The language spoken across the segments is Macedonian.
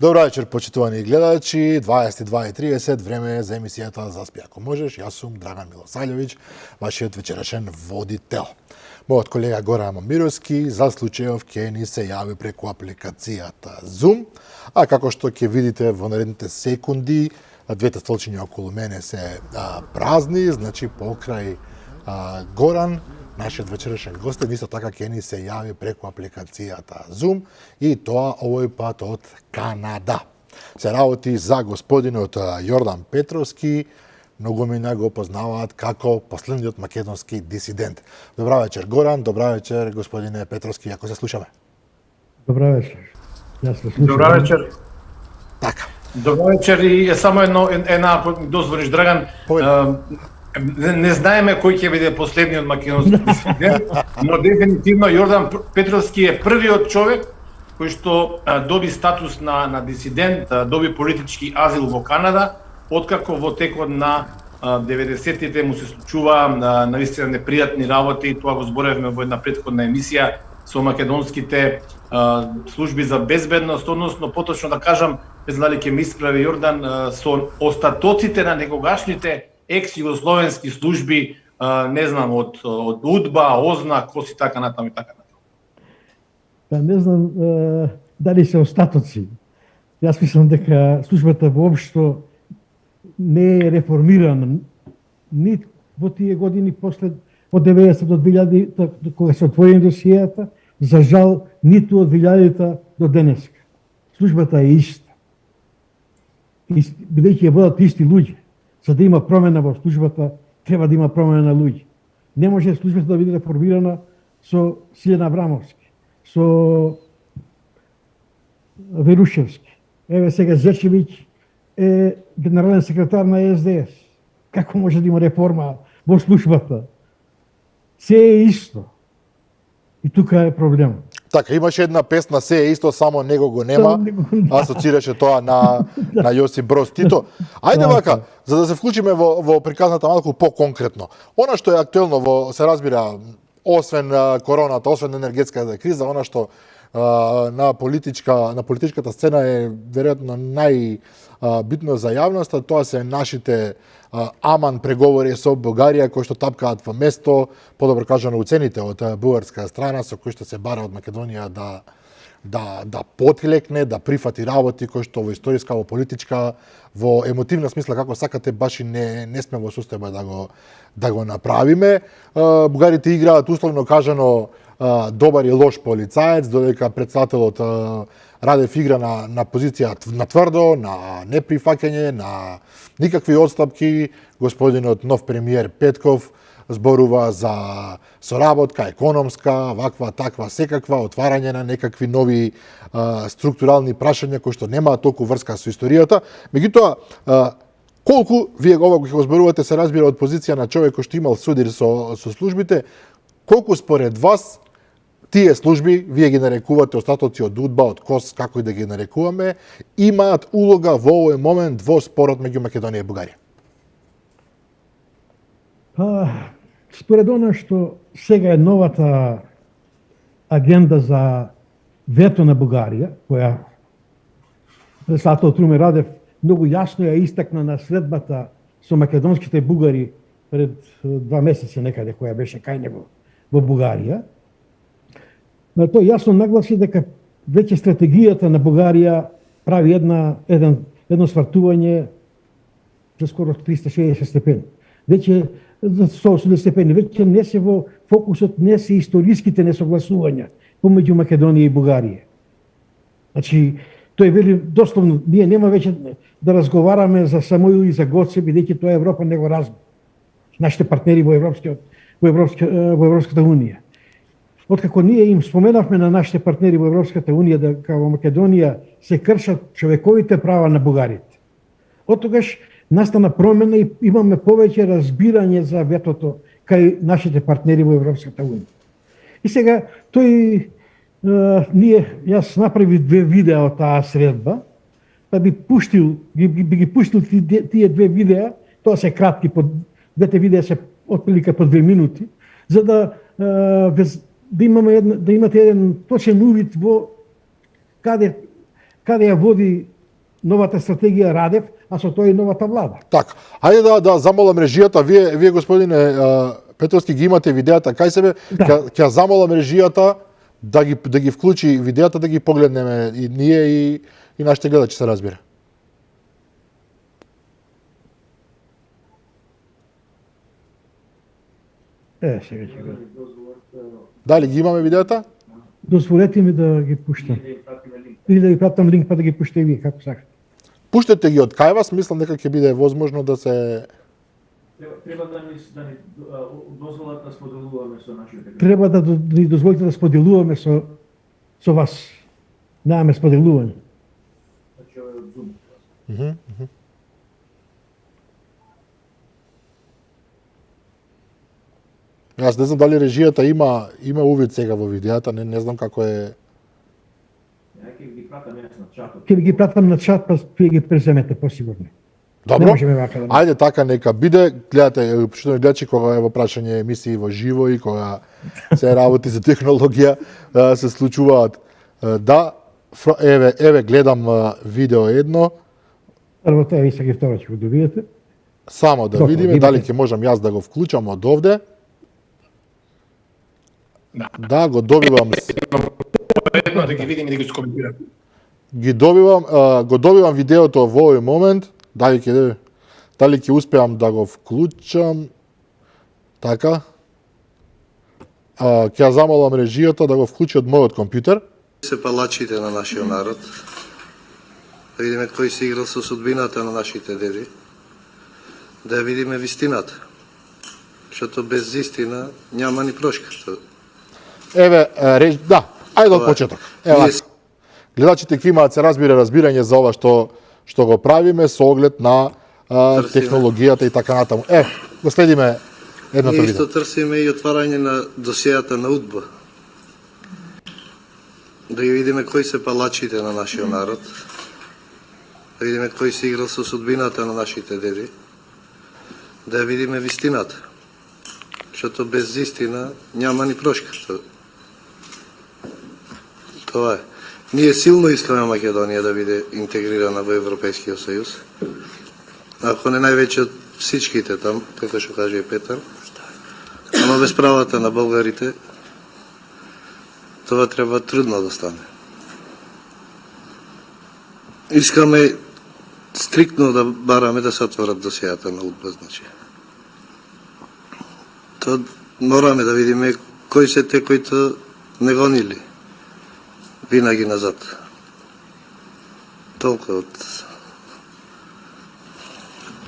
Добра вечер, почитувани гледачи. 22:30, време е за емисијата Заспи ако можеш. Јас сум Драган Милосављевиќ, вашиот вечерашен водител. Мојот колега Горан Момировски за случајов ќе ни се јави преку апликацијата Zoom, а како што ќе видите во наредните секунди, двете столчиња околу мене се празни, значи покрај Горан, нашиот вечерашен гостин, исто така ќе ни се јави преку апликацијата Zoom и тоа овој пат од Канада. Се работи за господинот Јордан Петровски, многу мина го познаваат како последниот македонски дисидент. Добра вечер Горан, добра вечер господине Петровски, ако се слушаме. Добра вечер. Јас се слушам. Добра вечер. Така. Добра вечер и само една дозволиш Драган. Не знаеме кој ќе биде последниот македонски дисидент, но дефинитивно Јордан Петровски е првиот човек кој што доби статус на дисидент, доби политички азил во Канада, откако во текот на 90-тите му се случува навистина непријатни работи, тоа го зборевме во една претходна емисија со македонските служби за безбедност, односно поточно да кажам, не знам дали ќе ме исправи Јордан, со остатоците на некогашните екс-југословенски служби, не знам, од УДБА, ОЗНА, КОС и така натаму и така натаму. Па не знам дали се остатоци. Јас мислам дека службата воопшто не е реформирана ни во тие години после од 90 до 2000 кога се отворени досијата, за жал ниту од 2000 до денеска. Службата е иста. Бидејќи ја водат исти луѓе. За да има промена во службата, треба да има промена на луѓе. Не може службата да биде реформирана со Силјан Аврамовски, со Верушевски. Еве сега Зечевиќ е генерален секретар на СДС. Како може да има реформа во службата? Се е исто. И тука е проблемот. Така, имаше една песна "Се е исто, само него го нема", асоцираше тоа на Јосип Броз Тито. Ајде вака, за да се вклучиме во приказната малку по-конкретно. Она што е актуелно се разбира, освен короната, освен енергетската криза, она што на политичката сцена е веројатно најбитно за јавноста, тоа се нашите аман преговори со Бугарија кои што тапкаат во место, подобро кажано уцените од бугарска страна, со кои што се бара од Македонија да потлекне, да прифати работи кои што во историска, во политичка, во емотивна смисла како сакате, баш и не сме во состојба да го направиме. Бугарите играат условно кажано добар и лош полицаец, додека председателот Радев игра на позиција на тврдо, на неприфаќање, на никакви отстапки. Господинот нов премиер Петков зборува за соработка, економска, ваква, таква, секаква, отварање на некакви нови структурални прашања кои што немаат толку врска со историјата. Меѓутоа, колку вие ова го зборувате се разбира од позиција на човек кој што имал судир со службите, колку според вас тие служби, вие ги нарекувате остатоци од УДБА, од КОС, како и да ги нарекуваме, имаат улога во овој момент во спорот меѓу Македонија и Бугарија? Според она што сега е новата агенда за вето на Бугарија, која председател Румен Радев многу јасно ја истакна на следбата со македонските бугари пред 2 месеци некаде, која беше кај него во Бугарија, тој јасно нагласи дека веќе стратегијата на Бугарија прави едно свартување за скоро 360 степени. Веќе за 180 степени, веќе не се во фокусот, не се историските несогласувања помеѓу Македонија и Бугарија. Значи, тој вели дословно, ние нема веќе да разговараме за Самуил и за Гоце, бидејќи тоа Европа не го разбира. Нашите партнери во Европската унија. Откако ние им споменавме на нашите партнери во Европската унија дека во Македонија се кршат човековите права на бугарите, оттогаш настана промена и имаме повеќе разбирање за ветото кај нашите партнери во Европската унија. И сега јас направи 2 видеа од таа средба, па би ги пуштил тие 2 видеа, тоа се кратки, двете видеа се отприлика по 2 минути, за да имате еден точен увид во каде каде ја води новата стратегија Радев, а со тоа и новата влада. Така, ајде да замолам режијата, вие господине Петровски ги имате видеата кај себе, ќе замолам режијата да ги вклучи видеата, да ги погледнеме и ние и нашите гледачи, се разбира. Сега ќе го. Дали ги имаме видеата? Дозволете ми да ги пуштам. Или да ви пратам линк па да ги пуштате и вие, како сакате. Пуштете ги од кај вас, мислам дека ќе биде возможно да се... Треба да ни дозволат да споделуваме со нашите гледачи. Треба да ни дозволите да споделуваме со вас. Немаме споделување. Значи, ова е од Zoom. Јас не знам дали режијата има увид сега во видеата, не знам како е... Ќе ги пратам јас на чатот. Ќе ви ги пратам на чат, па вие ги преземете посигурно. Добро, Не можеме вака да... ајде така нека биде. Гледате, почитувани гледачи, кога е во прашање емисии во живо и кога се работи за технологија, се случуваат. Да, еве гледам видео едно, Првото е и сега второ ќе го добиете. само да Добро, видиме видите. дали ќе можам јас да го вклучам од овде. Да, го добивам. Едно да ги видим и да ги скоментираме. Го добивам видеото во овој момент. Дали ќе успеам да го вклучам. Така. Ќе ја замолам режијата да го вклучи од мојот компјутер. Се палачите на нашиот народ. Да видиме кој се играл со судбината на нашите деди. Да видиме вистината. Што без истина няма ни прошка. Еве, да, ајде од Тоа е. почеток. Ева, Ние гледачите ќе имаат се разбирање за ова што го правиме со оглед на технологијата и така натаму. Го следиме едното Ние видео. исто търсиме и отварање на досијата на УДБА. Да ги видиме кои се палачите на нашиот народ. Да видиме кој се играл со судбината на нашите деди. Да видиме вистината. Што без истина няма ни прошка. Тоа е. Ние силно искаме Македонија да биде интегрирана во Европскиот сојуз. Ако не највеќе од всичките там, како што каже и Петар. Ама без правата на българите, тоа треба трудно да стане. Искаме стриктно да бараме да се отворат досијата на УДБА, значи. Тоа мораме да видиме кои се те кои не гонили винаги назад. Толку од...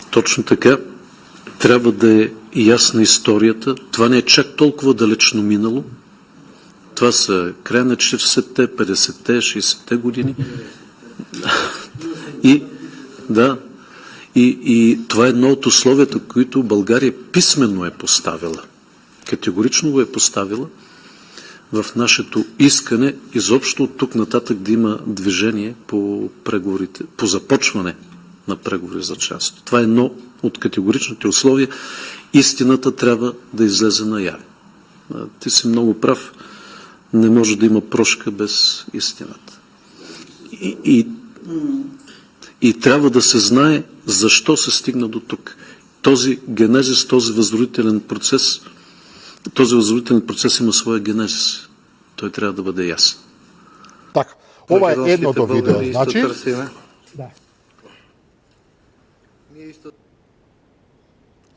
Точно така. Трябва да е ясна историјата. Това не е чак толкова далечно минало. Това са края на 40-те, 50-те, 60-те години. И това е едно от условията, които България писменно е поставила. Категорично го е поставила в нашето искане изобщо от тук нататък да има движение по преговорите, по започване на преговори за членство. Това е едно от категоричните условия. Истината трябва да излезе наяве. Ти си много прав. Не може да има прошка без истината. И трябва да се знае защо се стигна до тук. Този генезис, този възродителен процес има своя генезис. Той трябва да бъде ясен. Така, ова е едното видео, значи. Да.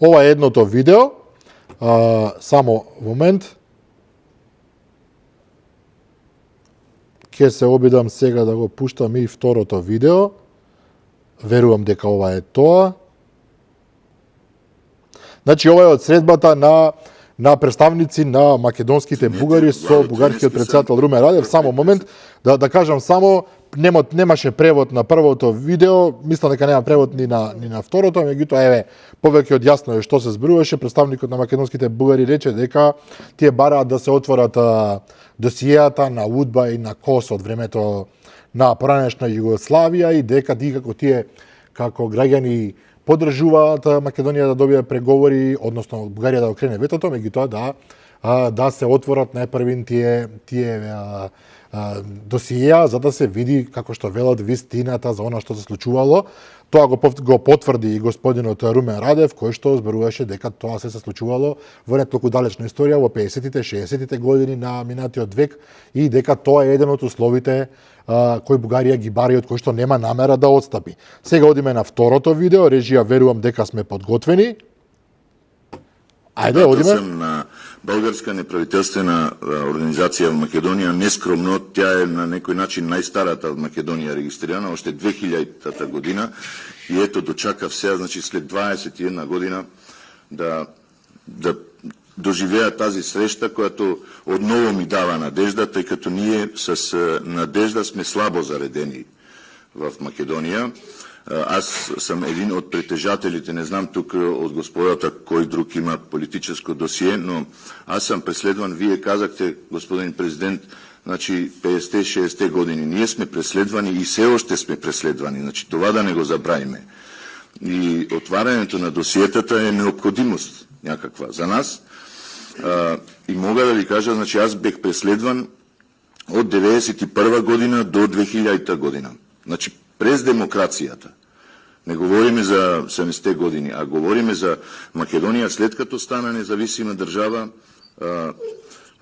Ова е едното видео. Само момент. Ќе се обидам сега да го пуштам и второто видео. Верувам дека ова е тоа. Значи, ова е од средбата на представници на македонските бугари со бугарскиот председател Румен Радев. Само момент, да кажам само, немаше превод на првото видео, мислам дека нема превод ни на второто, меѓутоа еве, повеќе од јасно е што се зборуваше. Представникот на македонските бугари рече дека тие бараат да се отворат досијата на УДБА и на КОС од времето на поранешна Југославија и дека тие како граѓани поддржуваат Македонија да добие преговори, односно Бугарија да окрене ветото, меѓутоа да да се отворат најпрвин тие досиеа за да се види како што велат вистината за она што се случувало. Тоа го потврди и господинот Румен Радев, кој што зборуваше дека тоа се случувало во не толку далечна историја во 50-тите, 60-тите години на минатиот век и дека тоа е еден од условите кој Бугарија ги бари, од кој што нема намера да отстапи. Сега одиме на второто видео, режија, верувам дека сме подготвени. Ајде, одиме. Съм на Българска неправителствена организација во Македонија, нескромно, тя е на некој начин најстарата од Македонија регистрирана, още 2000-та година, и ето дочакав сега, значи след 21 година да доживеа тази среща, която отново ми дава надежда, тъй като ние с надежда сме слабо заредени в Македонија. Аз съм един от притежателите, не знам тук от господата кой друг има политическо досие, но аз съм преследван. Вие казахте, господин президент, значи 50-60 години. Ние сме преследвани и все още сме преследвани. Значи това да не го забравиме. И отварянето на досиетата е необходимост някаква за нас. И мога да ви кажа, значи аз бех преследван от 1991 година до 2000 година. Значи през демокрацията. Не говориме за 70-те години, а говориме за Македонија след като стана независима држава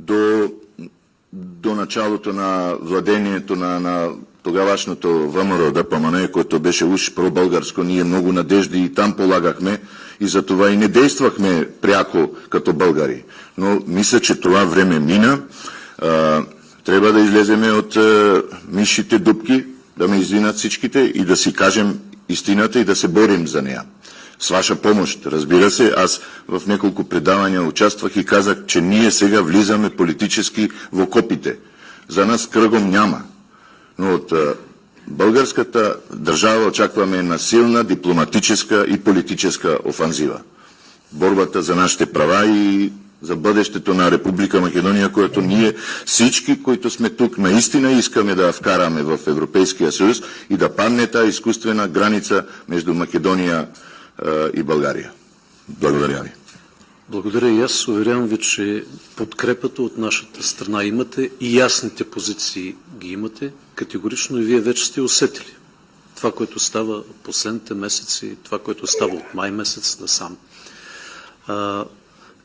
до началото на владението на тогавашното ВМРО ДПМН, което беше уж пробългарско. Ние много надежди и там полагахме и за това и не действахме пряко като българи. Но мисля, че това време мина. Трябва да излеземе от мишите дупки, да ме извинат всичките и да си кажем истината и да се борим за нея. С ваша помощ, разбира се, аз в няколко предавания участвах и казах, че ние сега влизаме политически в окопите. За нас кръгом няма. Но от българската държава очакваме една силна дипломатическа и политическа офанзива. Борбата за нашите права и за бъдещето на Република Македония, което ние всички, които сме тук, наистина искаме да вкараме в Европейския съюз и да падне тази изкуствена граница между Македония и България. Благодаря ви. Благодаря и аз. Уверявам ви, че подкрепата от нашата страна имате и ясните позиции ги имате. Категорично и вие вече сте усетили това, което става последните месеци, това, което става от май месец насам.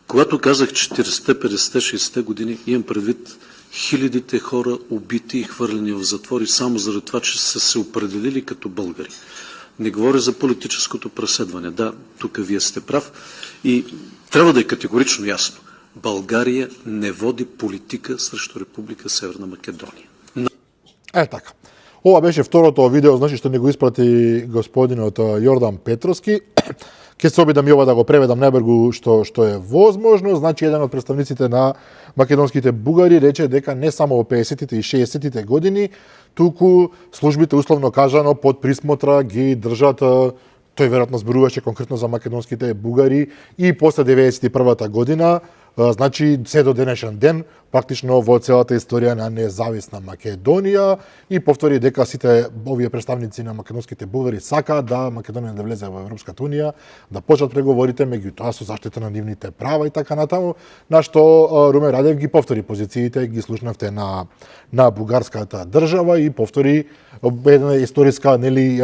Когато казах 40-те, 50-те, 60-те години, имам предвид хилядите хора убити и хвърлени в затвори само заради това, че са се определили като българи. Не говоря за политическото преследване. Да, тук вие сте прав. И трябва да е категорично ясно. България не води политика срещу Република Северна Македония. Така. Ова беше второто видео, значи што не го испрати господинот Јордан Петровски. Ке се обидам и ова да го преведам најбрзо што е возможно. Значи, еден од представниците на македонските бугари рече дека не само во 50-тите и 60-тите години, туку службите, условно кажано, под присмотра ги држат, тој веројатно зборуваше конкретно за македонските бугари, и после 91-та година, значи се до денешен ден, практично во целата историја на независна Македонија, и повтори дека сите овие представници на македонските бугари сакаат да Македонија да влезе во Европската унија, да почнат преговорите, меѓутоа со заштита на нивните права и така натаму, на што Румен Радев ги повтори позициите, ги слушнавте на бугарската држава, и повтори една историска, нели,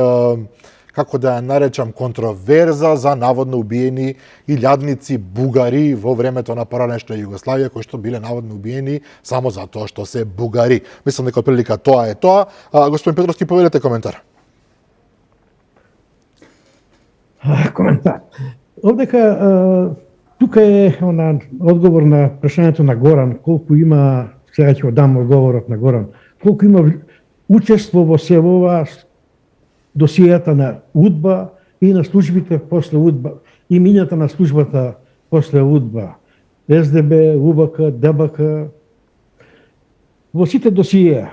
како да ја наречам, контроверза за наводно убиени илјадници бугари во времето на поранешна Југославија, кои што биле наводно убиени само за тоа што се бугари. Мислам дека прилика тоа е тоа. Господин Петровски, поведете коментар. Коментар. Овдека тука е одговор на прашањето на Горан, колку има, сега ќе дам одговорот на Горан, колку има учество во ова досијата на УДБА и на службите после УДБА, и минјата на службата после УДБА, СДБ, УБК, ДБК. Во сите досија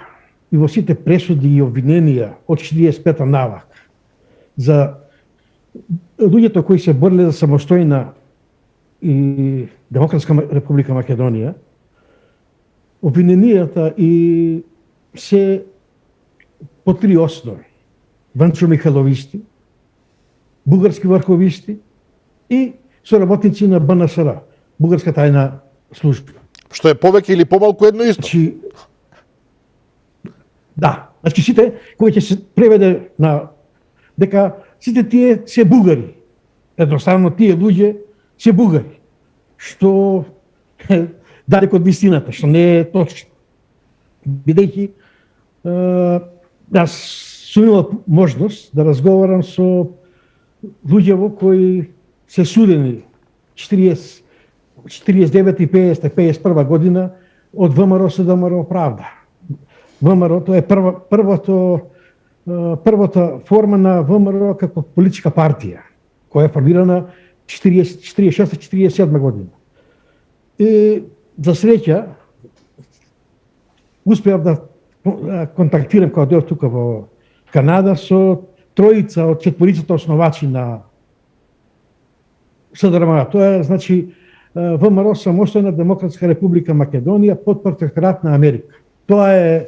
и во сите пресуди и обвиненија од 45-та навак за луѓето кои се бореле за самостојна и демократска Република Македонија, обвиненијата и се по три основи: Ванчо Михайловисти, бугарски врховисти и соработници на БНСР, бугарска тајна служба. Што е повеќе или помалку едно исто. Значи, да, значи сите кои ќе се преведе на дека сите тие се бугари. Едноставно тие луѓе се бугари. Што е далеко од вистината, што не е точно. Бидејќи јас сум имал можност да разговарам со луѓево кои се судени 49 и 50, 51 година од ВМРО со ВМРО Правда. ВМРО тоа е првата форма на ВМРО како политичка партија, која е формирана 46-47 година. И за среќа успеав да контактирам кога дојдов тука во Канада со тројица од четворицата основачи на СДРМ. Тоа е, значи, ВМРО Самостојна демократска република Македонија под протекторат на Америка. Тоа е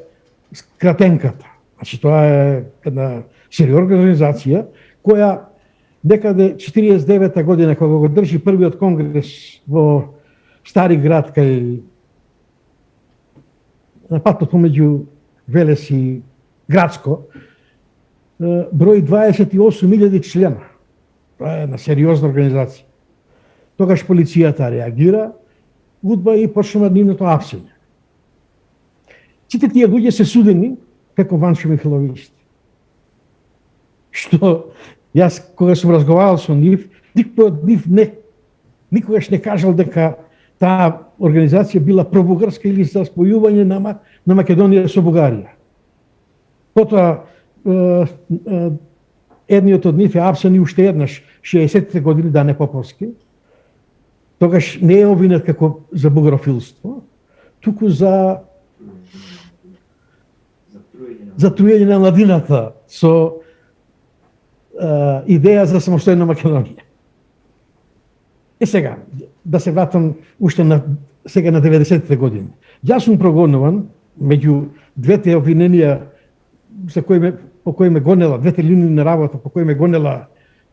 скратенката. Значи, тоа е една сериозна организација која некаде 49 година кога го држи првиот конгрес во Стари град кај на патот помеѓу Велес и Градско, број 28.000 члена. Тоа е една сериозна организација. Тогаш полицијата реагира, удба и почнува нивното апсење. Сите тие луѓе се судени како Ванчо Михайловичите. Што јас кога сум разговарал со нив, никој од нив никогаш не кажал дека таа организација била пробугарска или за спојување на Македонија со Бугарија. Потоа едниот од нив е апсен и уште еднаш 60-те години, да не поповски. Тогаш не е обвинет како за бугарофилство, туку за труење на младината со идеја за самостојна Македонија. И сега, да се вратам уште на 90-те години. Јас сум прогонуван меѓу двете обвиненија по кои ме гонела, двете линии на работа по кои ме гонела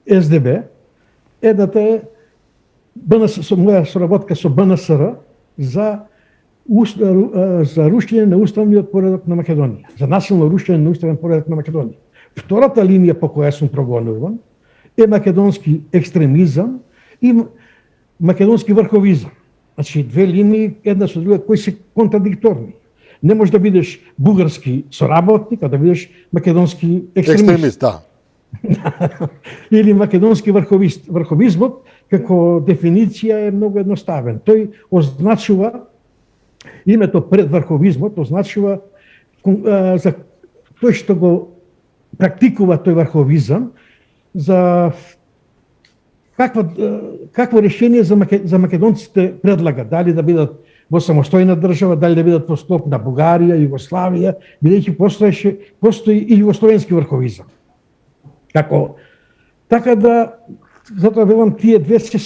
СДБ. Едната е со моја соработка со БНСР за рушење на уставниот поредок на Македонија, за насилно рушење на уставен поредок на Македонија. Втората линија по која сум прогонуван е македонски екстремизам и македонски врховизам. Значи, две линии, една со друга, кои се контрадикторни. Не можеш да бидеш бугарски соработник, а да бидеш македонски екстремист. Да. Или македонски врховист. Врховизмот, како дефиниција, е многу едноставен. Тој означува, името пред врховизмот означува за тој што го практикува тој врховизам, за какво решение за македонците предлага, дали да бидат во самостојна држава, дали да бидат во склоп на Бугарија, Југославија, бидејќи постои и југословенски врховизам. Така да, затоа велам, тие две се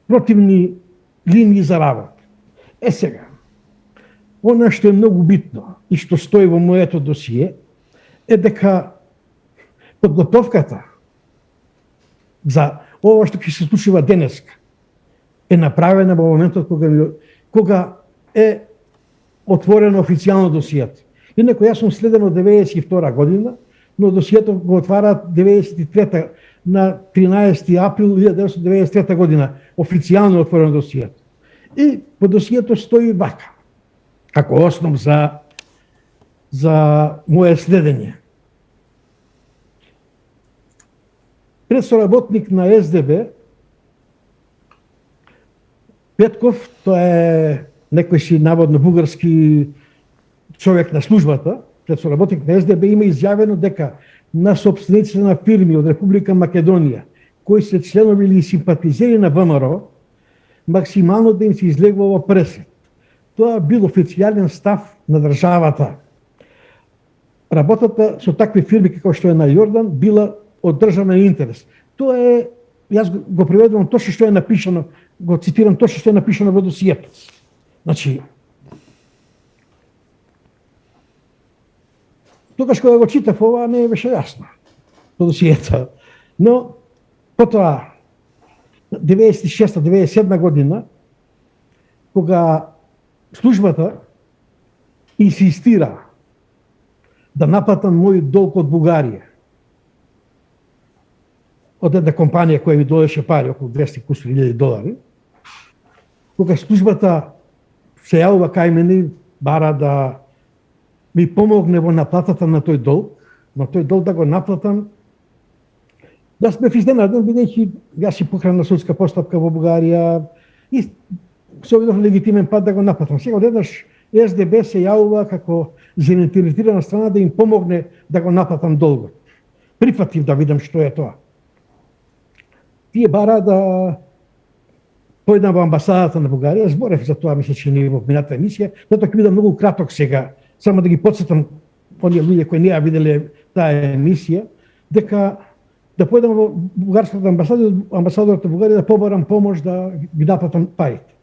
противни линии за работа. Сега, она што е многу битно и што стои во моето досие е дека подготовката за ова што ќе се случува денеска е направена во моментот кога е отворено официјално досието. Инако јас сум следен од 92 година, но досието го отвара 93 на 13 април 1993 година официјално отворено досието. И по досието стои вака, како основ за моје следење. Предсоработник на СДБ Петков, тоа е некој си наводно бугарски човек на службата, предсоработник на СДБ, има изјавено дека на собствениците на фирми од Република Македонија, кои се членови или симпатизери на ВМРО, максимално да им се излегува пресед. Тоа бил официјален став на државата. Работата со такви фирми како што е на Јордан била од државен интерес. Тоа е, јас го преведувам точно што е напишано, го цитирам точно што е напишано во досието. Значи, тогаш кога го читав ова не беше јасно во досието. Но потоа 96-97 година кога службата инсистира да наплатам мој долг од Бугарија, од една компанија која ми додеше пари, околу 200.000 долари, кога службата се јавува кај мене, бара да ми помогне во наплатата на тој долг да го наплатам. Јас бев изненаден, бидејќи јас си покрена судска постапка во Бугарија и се обидов легитимен пат да го наплатам. Сега одеднаш СДБ се јавува како заинтересирана страна да им помогне да го наплатам долгот. Прифатив да видам што е тоа. Тие бара да појдам во амбасадата на Бугарија, зборев за тоа, мисля, че не во мината емисија, затоа ќе бидам многу краток сега, само да ги потсетам оние луѓе кои не ја виделе таа емисија, дека да појдам во бугарската амбасада, амбасадорот на Бугарија да побарам помош да ги наплатам парите.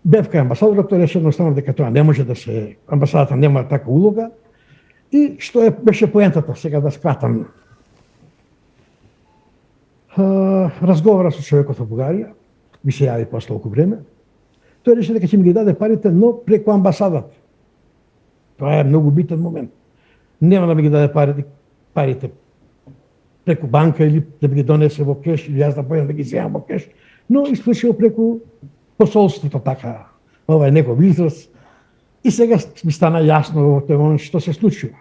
Бев кај амбасадорот, тој рече едноставно дека тоа не може да се, амбасадата нема така улога. И што беше поентата, сега да скратам. Разговара со човекот во Бугарија, ми се јави после толку време. Тој рече дека ќе ми ги даде парите, но преку амбасадата. Тоа е многу битен момент. Нема да ми ги даде парите преку банка или да ми ги донесе во кеш, или јас да појдам да ги земам во кеш, но исклучио преку посолството, така, ова е некој израз. И сега ми стана јасно во тој момент што се случува.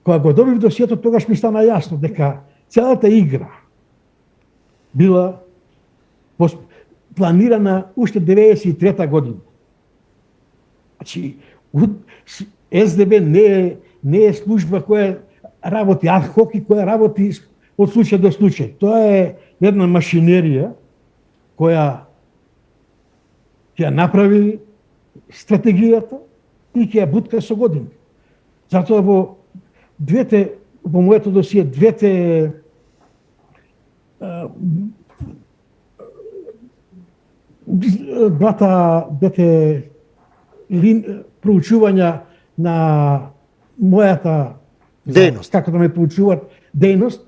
Кога го добив досието, тогаш ми стана јасно дека целата игра била планирана уште 93-та година. Значи, СДБ не е служба која работи адхок и која работи од случај до случај. Тоа е една машинерија која ќе направи стратегијата и ќе ја бутка со години. Затоа во моето досие, двете проучувања на мојата дејност, како да ме проучуваат дејност,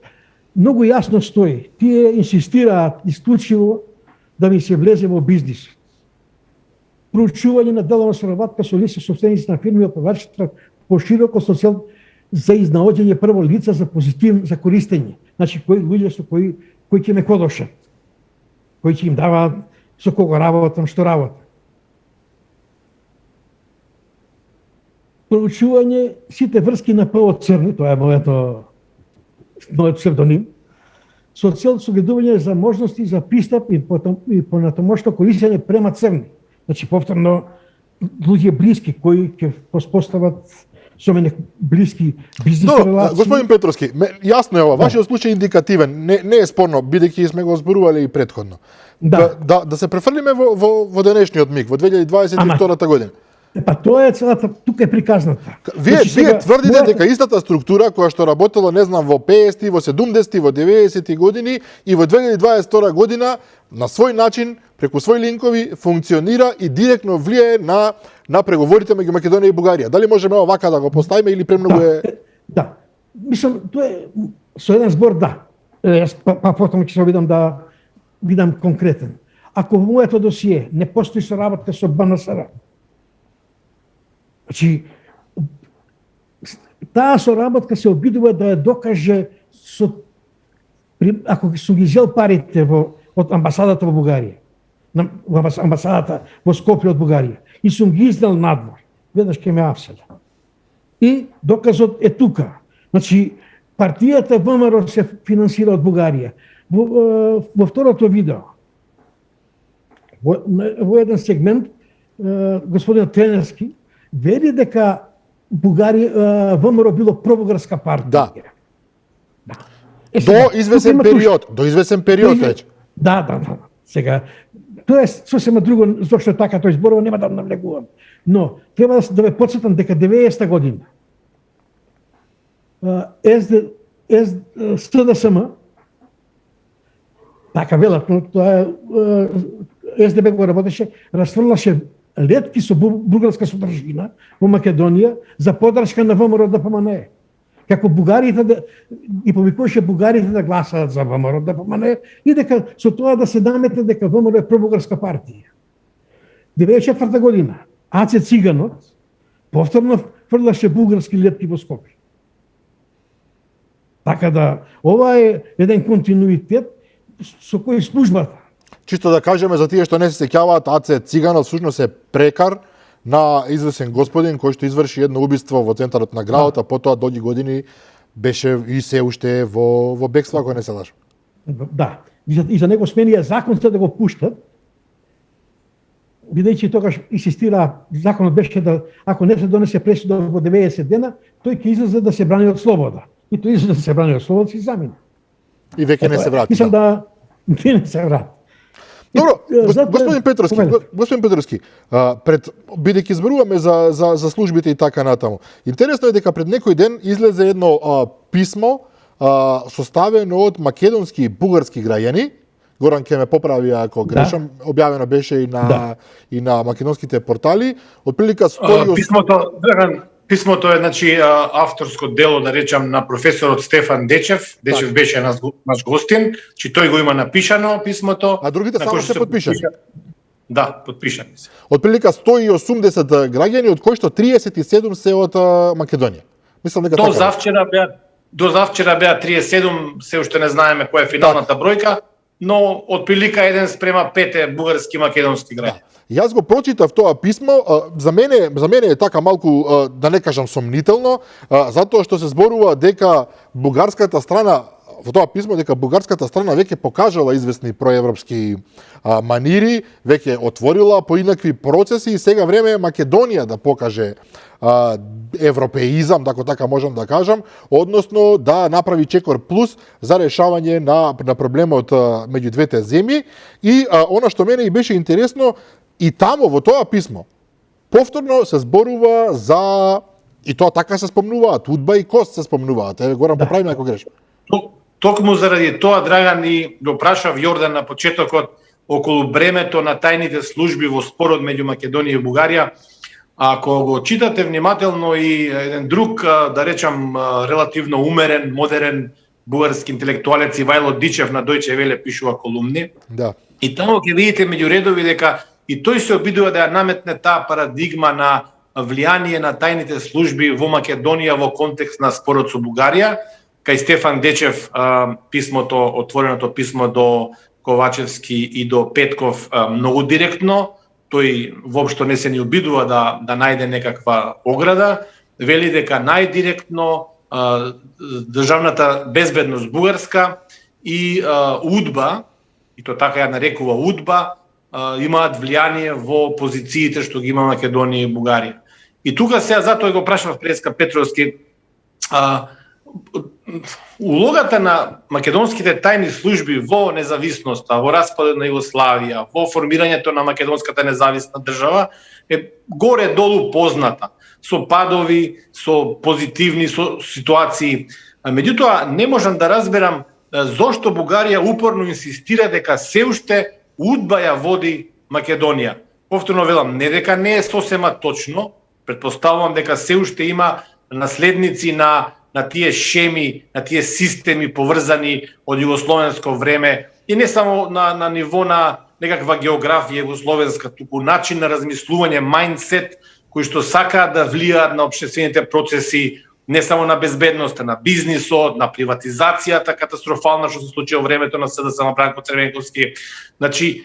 многу јасно стои. Тие инсистираат исклучиво да ми се влезе во бизнис. Проучување на деловна соработка со лица собственици на фирми и оператори пошироко со цел за изнаоѓање прво лица за за користење. Значи кои луѓе со кои ќе ме кодошат, кои ќе им даваат со кого работам, што работам. Проучување сите врски на ПО Црни, тоа е мојот псевдоним, со цел согледување за можности за пристап и понатомошно користење према Црни. Значи повторно луѓе блиски кои ќе поспостават со мене блиски бизнес релации. Господин Петровски, јасно е ова, вашиот случај е индикативен, не е спорно, бидејќи сме го зборувале и претходно. Да се префрлиме во денешниот миг, во 2022 година. Па тоа е целата, тука е приказната. Вие тврдите дека истата структура која што работела, не знам, во 50-ти, во 70-ти, во 90-ти години и во 2022 година на свој начин, преку своји линкови, функционира и директно влијае на преговорите меѓу Македонија и Бугарија. Дали можеме овака да го поставиме или премногу е... Да. Мислам, тоа е со еден збор да. Јас потом ќе се обидам да бидам конкретен. Ако во моето досие не постои соработка со БНСР, значи, таа соработка се обидува да ја докаже ако сум ги зел парите од амбасадата во Бугарија, во амбасадата во Скопје од Бугарија, и сум ги изнел надвор, веднаш ќе ме апселе. И доказот е тука. Значи, партијата ВМРО се финансира од Бугарија. Во второто видео, во еден сегмент, господин Тренерски вели дека ВМРО било пробугарска партија. Да. До извесен период веќе. Да. Сега, тоа е сосема друго, зошто така тој зборува, нема да навлегувам. Но, треба да ве потсетам дека 90-та година СДСМ, така велат, но тоа СДБ го работеше, расфрлаше летки со бугарска содржина во Македонија за подршка на ВМРО ДПМНЕ. како бугарите и повикуваше бугарите да гласаат за ВМРО, ДПМН и дека со тоа да се наметне дека ВМРО е пробугарска партија. 94 година Аце Циганот повторно фрлаше бугарски летки во Скопје. Така да, ова е еден континуитет со кој службата. Чисто да кажеме за тие што не се сеќаваат, Аце Циганов всушност е прекар на известен господин кој што изврши едно убиство во центарот на градот, а потоа долги години беше и се уште во бегство, ако не се лажам. Да. И за него сменија закон за да го пуштат, бидејќи тогаш инсистира, законот беше да, ако не се донесе пресуда во 90 дена, тој ќе излезе да се брани од слобода. И тој излезе да се брани од слобода и замина. И веќе не се врати. Мислам да не се врати. Добро, господин Петровски, пред бидејќи зборуваме за службите и така натаму. Интересно е дека пред некој ден излезе едно писмо составено од македонски и бугарски граѓани. Горан ќе ме поправи ако грешам, објавено беше и на македонските портали. Отприлика 100 Писмото е значи авторско дело, да речам, на професорот Стефан Дечев. Дечев беше наш гостин, че тој го има напишано писмото. А другите само се подпишани. Да, подпишани се. Отприлика 180 граѓани, од кои што 37 се од Македонија. Мислам дека така. До завчера беа 37, се уште не знаеме која е финалната бројка, но отприлика 1 спрема 5 е бугарски и македонски граѓани. Јас го прочитав тоа писмо, за мене е така малку, да не кажам сомнително, затоа што се зборува дека бугарската страна, во тоа писмо дека бугарската страна веќе покажала известни проевропски манири, веќе отворила поинакви процеси и сега време е Македонија да покаже европеизам, така можам да кажам, односно да направи чекор плюс за решавање на проблемот меѓу двете земји. И она што мене и беше интересно, и таму во тоа писмо повторно се зборува за, и тоа така се спомнуваат, Удба и Кост се спомнуваат. Горан, поправи ме ако грешам. Токму заради тоа, Драган, и го прашав Јордан на почетокот околу бремето на тајните служби во спорот меѓу Македонија и Бугарија. Ако го читате внимателно и еден друг, да речам, релативно умерен, модерен бугарски интелектуалец Ивајло Дичев на Дојче Веле пишува колумни. Да. И таму ќе видите меѓу редови дека и тој се обидува да ја наметне таа парадигма на влијание на тајните служби во Македонија во контекст на спорот со Бугарија. Кај Стефан Дечев писмото, отвореното писмо до Ковачевски и до Петков многу директно, тој воопшто не се ни обидува да најде некаква ограда, вели дека најдиректно државната безбедност бугарска и Удба, и то така ја нарекува Удба, имаат влијание во позициите што ги има Македонија и Бугарија. И тука сега затоа го прашав преска Петровски, улогата на македонските тајни служби во независноста, во распадот на Југославија, во формирањето на македонската независна држава е горе-долу позната, со падови, со позитивни ситуации. Меѓутоа, не можам да разберам зошто Бугарија упорно инсистира дека се уште Удба ја води Македонија. Повторно велам, не дека не е сосема точно, претпоставувам дека се уште има наследници на тие шеми, на тие системи поврзани од југословенско време и не само на ниво на некаква географија југословенска, туку начин на размислување, мајндсет, кои што сакаат да влијаат на општествените процеси, не само на безбедноста, на бизнисот, на приватизацијата катастрофална што се случи во времето на СДСМ на Бранко Црвенковски. Значи,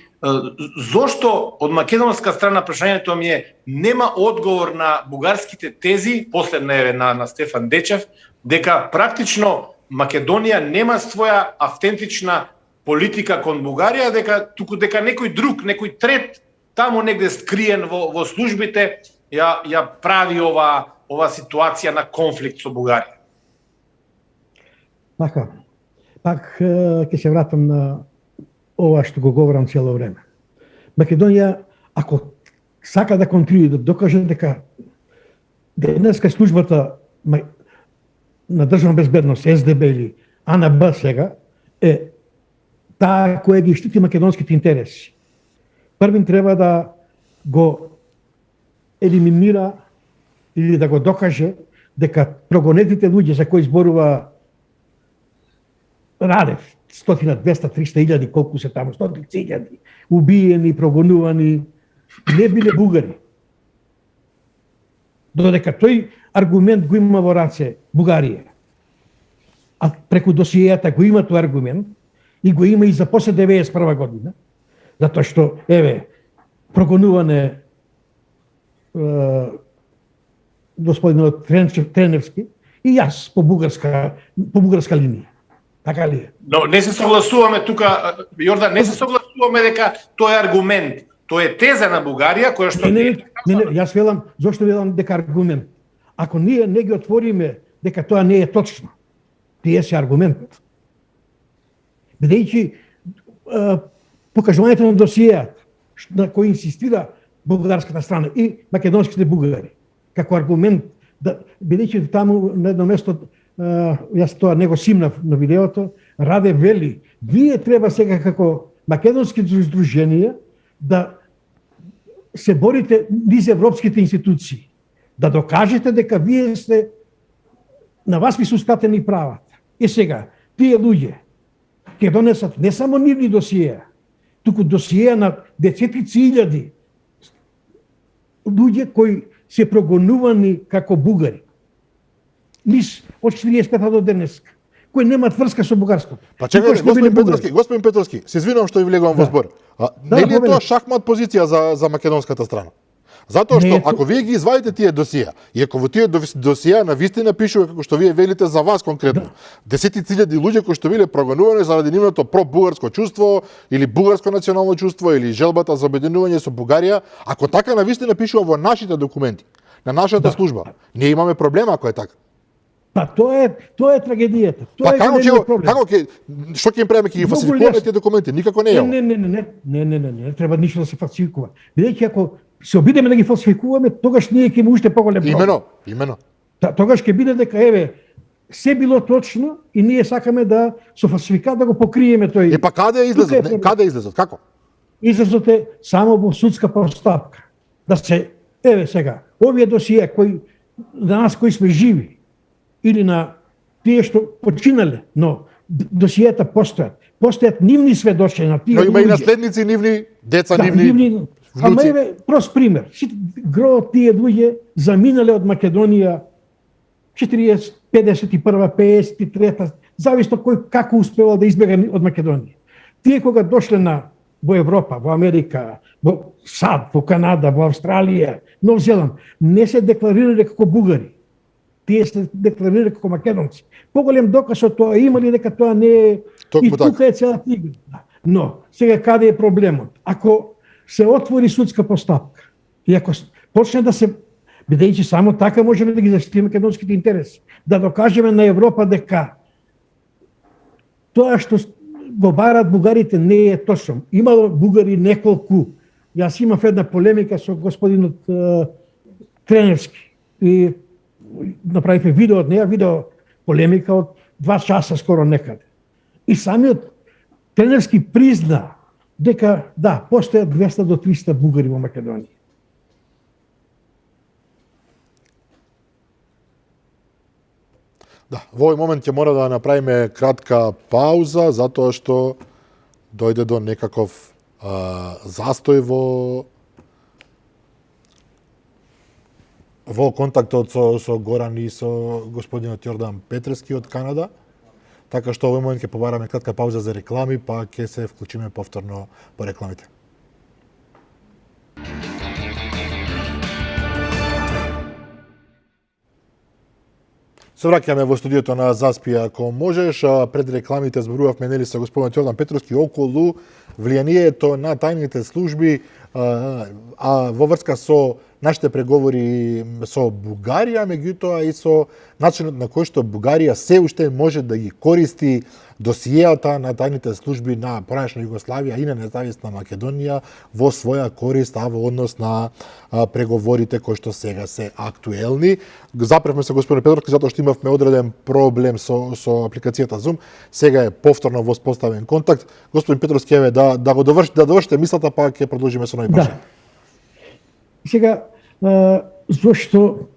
зошто од македонска страна прашањето ми е нема одговор на бугарските тези, последна е на Стефан Дечев, дека практично Македонија нема своја автентична политика кон Бугарија, дека некој друг, некој трет таму негде скриен во службите ја прави ова ситуација на конфликт со Бугарија. Така, пак ќе се вратам на ова што го говорам цело време. Македонија, ако сака да контролира, да докаже дека денеска службата на државна безбедност, СДБ или АНБ сега, е таа која ги штити македонските интереси. Првин треба да го елиминира или да го докаже дека прогонетите луѓе за кои зборува Радев, 100, 200, 300 илјади, колку се таму, 100 илјади, убиени, прогонувани, не биле бугари. Додека тој аргумент го има во раце Бугарија, а преку досиејата го има тој аргумент, и го има и за после 91 година, затоа што, еве, прогонуване господинот Треневски и јас по бугарска линија. Така ли е? Но не се согласуваме тука, Јордан, не се согласуваме дека тој е аргумент, тој е теза на Бугарија која што не, јас велам, зошто велам дека аргумент? Ако ние не ги отвориме дека тоа не е точно, тие се аргумент. Бидејќи покажувањето на досиејата на кој инсистира бугарската страна и македонските бугари како аргумент, бидејќи таму на едно место, јас тоа не го симнав на видеото, Раде вели, вие треба сега како македонски здруженија да се борите низ европските институции, да докажете дека вие сте, на вас ви се ускратени правата. И сега, тие луѓе ќе донесат не само нивни досиеја, туку досиеја на десетици илјади луѓе кои се прогонувани како бугари. Низ од 45 до денес, кои немаат врска со бугарското. Па чекај, господин Петровски, се извинувам што ви влегувам во збор. Нели е тоа шахмат позиција за македонската страна? Затоа што ако вие ги извадите тие досија, и ако во тие досија на вистина пишува како што вие велите за вас конкретно, десетици илјади луѓе кои што биле прогонувани заради нивното пробугарско чувство или бугарско национално чувство или желбата за обединување со Бугарија, ако така на вистина пишува во нашите документи, на нашата служба, ние имаме проблем ако е така. Па тоа е трагедијата. Тоа па како ќе што ќе им правиме, ќе ги фалсификуваме тие документи? Никако не е. Не треба ништо да се фалсификува. Бидејќи ако се обидеме да ги фалсификуваме, тогаш ние ќе имаме уште поголем проблем. Имено. Тогаш ќе биде дека еве се било точно и ние сакаме да со фалсификат да го покриеме тој. Па каде излезот? Каде излезот? Како? Излезот е само во судска постапка. Да се еве сега, овие досија кои за нас кои сме живи или на тие што починале, но досијата постојат нивни сведочења на тие. Но има и наследници нивни, деца нивни. Ама еве прост пример. Гро тие луѓе заминале од Македонија 40, 51, 53, зависно кој како успевал да избега од Македонија. Тие кога дошле во Европа, во Америка, во САД, во Канада, во Австралија, Нов Зеланд, не се декларирале како бугари. Тие се декларирале како македонци. Поголем доказ од тоа имали дека тоа не е и тука е целата игра. Но сега каде е проблемот? Ако се отвори судска постапка и ако почне да се, бидејќи само така можеме да ги заштитиме македонските интереси, да докажеме на Европа дека тоа што го барат бугарите не е точно. Имало бугари неколку. Јас имав една полемика со господинот Треневски и направивме видео од неја, видео полемика од 2 часа скоро некаде. И самиот Треневски призна дека да, постојат 200 до 300 бугари во Македонија. Да, во овој момент ќе мора да направиме кратка пауза, затоа што дојде до некаков застој во контактот со Горан и со господинот Јордан Петревски од Канада. Така што овој момент ќе побараме кратка пауза за реклами, па ќе се вклучиме повторно по рекламите. Се враќаме во студиото на Заспија ако можеш. Пред рекламите зборувавме нели со господинот Јордан Петревски околу влијанието на тајните служби, а во врска со нашите преговори со Бугарија, меѓутоа и со начинот на кој што Бугарија се уште може да ги користи досиеата на тајните служби на поранешна Југославија и на независна Македонија во своја корист, а во однос на преговорите кои што сега се актуелни. Запревме се господин Петровски затоа што имавме одреден проблем со апликацијата Zoom. Сега е повторно воспоставен контакт. Господин Петровски, еве да довршите мислата, па ќе продолжиме со нови прашања. Сега, зошто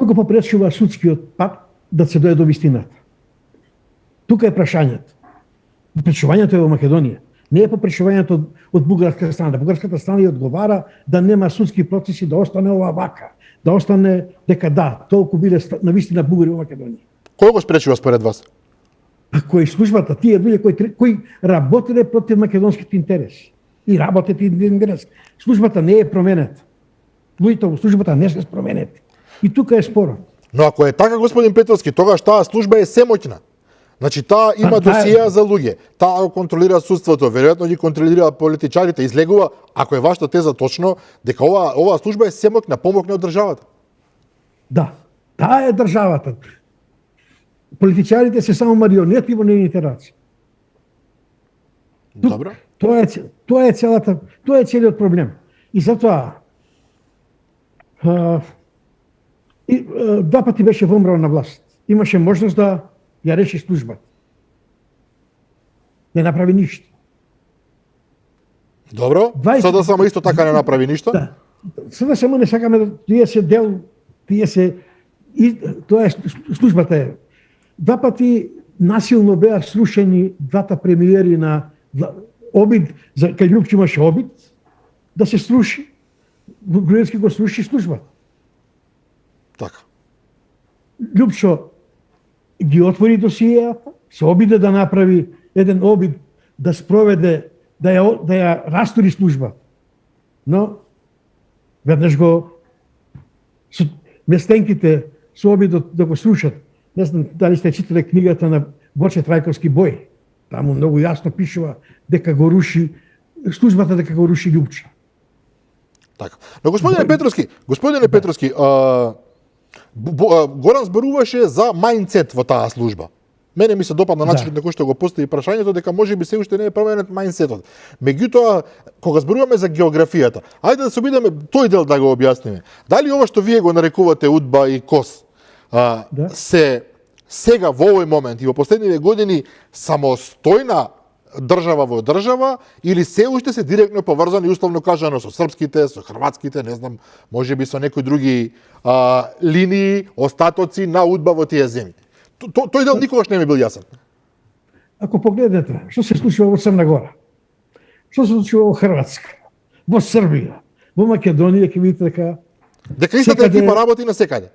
го попречува судскиот пат да се дојде до вистината? Тука е прашањето. Прашувањето е во Македонија. Не е попречувањето од бугарската страна. Бугарската страна ја одговара да нема судски процеси, да остане ова вака, да остане дека да, толку биле на вистина бугари во Македонија. Кој го спречува според вас? А кој службата, тие луѓе кои работеле против македонските интереси и работат и интерес. Службата не е променета. Луѓето во службата не се променети. И тука е спорот. Но ако е така, господин Петровски, тогаш таа служба е семоќна. Значи таа има досија за луѓе, таа го контролира судството, веројатно ги контролира политичарите, излегува, ако е вашата теза точно, дека оваа служба е семоќна, помокне од државата. Да, таа е државата. Политичарите се само марионети во нейните раце. Добро. Тоа е целиот проблем. И затоа два пати беше вомрал на власт. Имаше можност да ја реши службата. Не направи ништо. Добро, sada само исто така не направи ништо. Да. Sada само не сакаме да тоа е службата е. Два пати насилно беа срушени двата премиери на обид, кај Љупчо имаше обид да се сруши. Груевски го сруши службата. Така. Љупчо ги отвори досијата, се обиде да направи еден обид да спроведе, да ја растури служба. Но веднаш го местенките со обидот да го срушат. Не знам дали сте читале книгата на Борче Трајковски Бој. Таму многу јасно пишува дека го руши службата, дека го руши Љупчо. Така. Но господине Петровски, Горан зборуваше за мајндсет во таа служба. Мене ми се допадна начинот на кој што го постави прашањето дека можеби се уште не е променет мајндсетот. Меѓутоа, кога зборуваме за географијата, ајде да се обидеме тој дел да го објасниме. Дали ова што вие го нарекувате удба и кос се сега во овој момент и во последниве години самостојна држава во држава или се уште се директно поврзани условно кажано со српските, со хрватските, не знам, можеби со некои други линии, остатоци на удба во тие земји. Тој дел никогаш не ми бил јасен. Ако погледнете што се случува во Црна Гора, што се случува во Хрватска, во Србија, во Македонија, ќе видите дека истата екипа работи на секаде.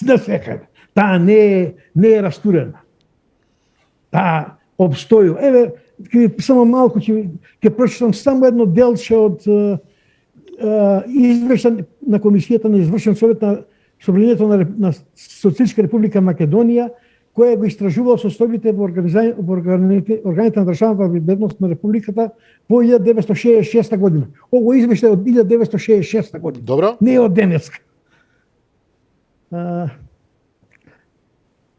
На секаде. Таа не е растурена. Таа обстојува. Еве, само малку ќе прочитам само едно делче од извештај на комисијата на извршен совет на Собранието на Социјалистичка република Македонија, која го истражувала состојбите во органите на државната безбедност на републиката во 1966 година. Ово извештај од 1966 година. Добро. Не е од денеска.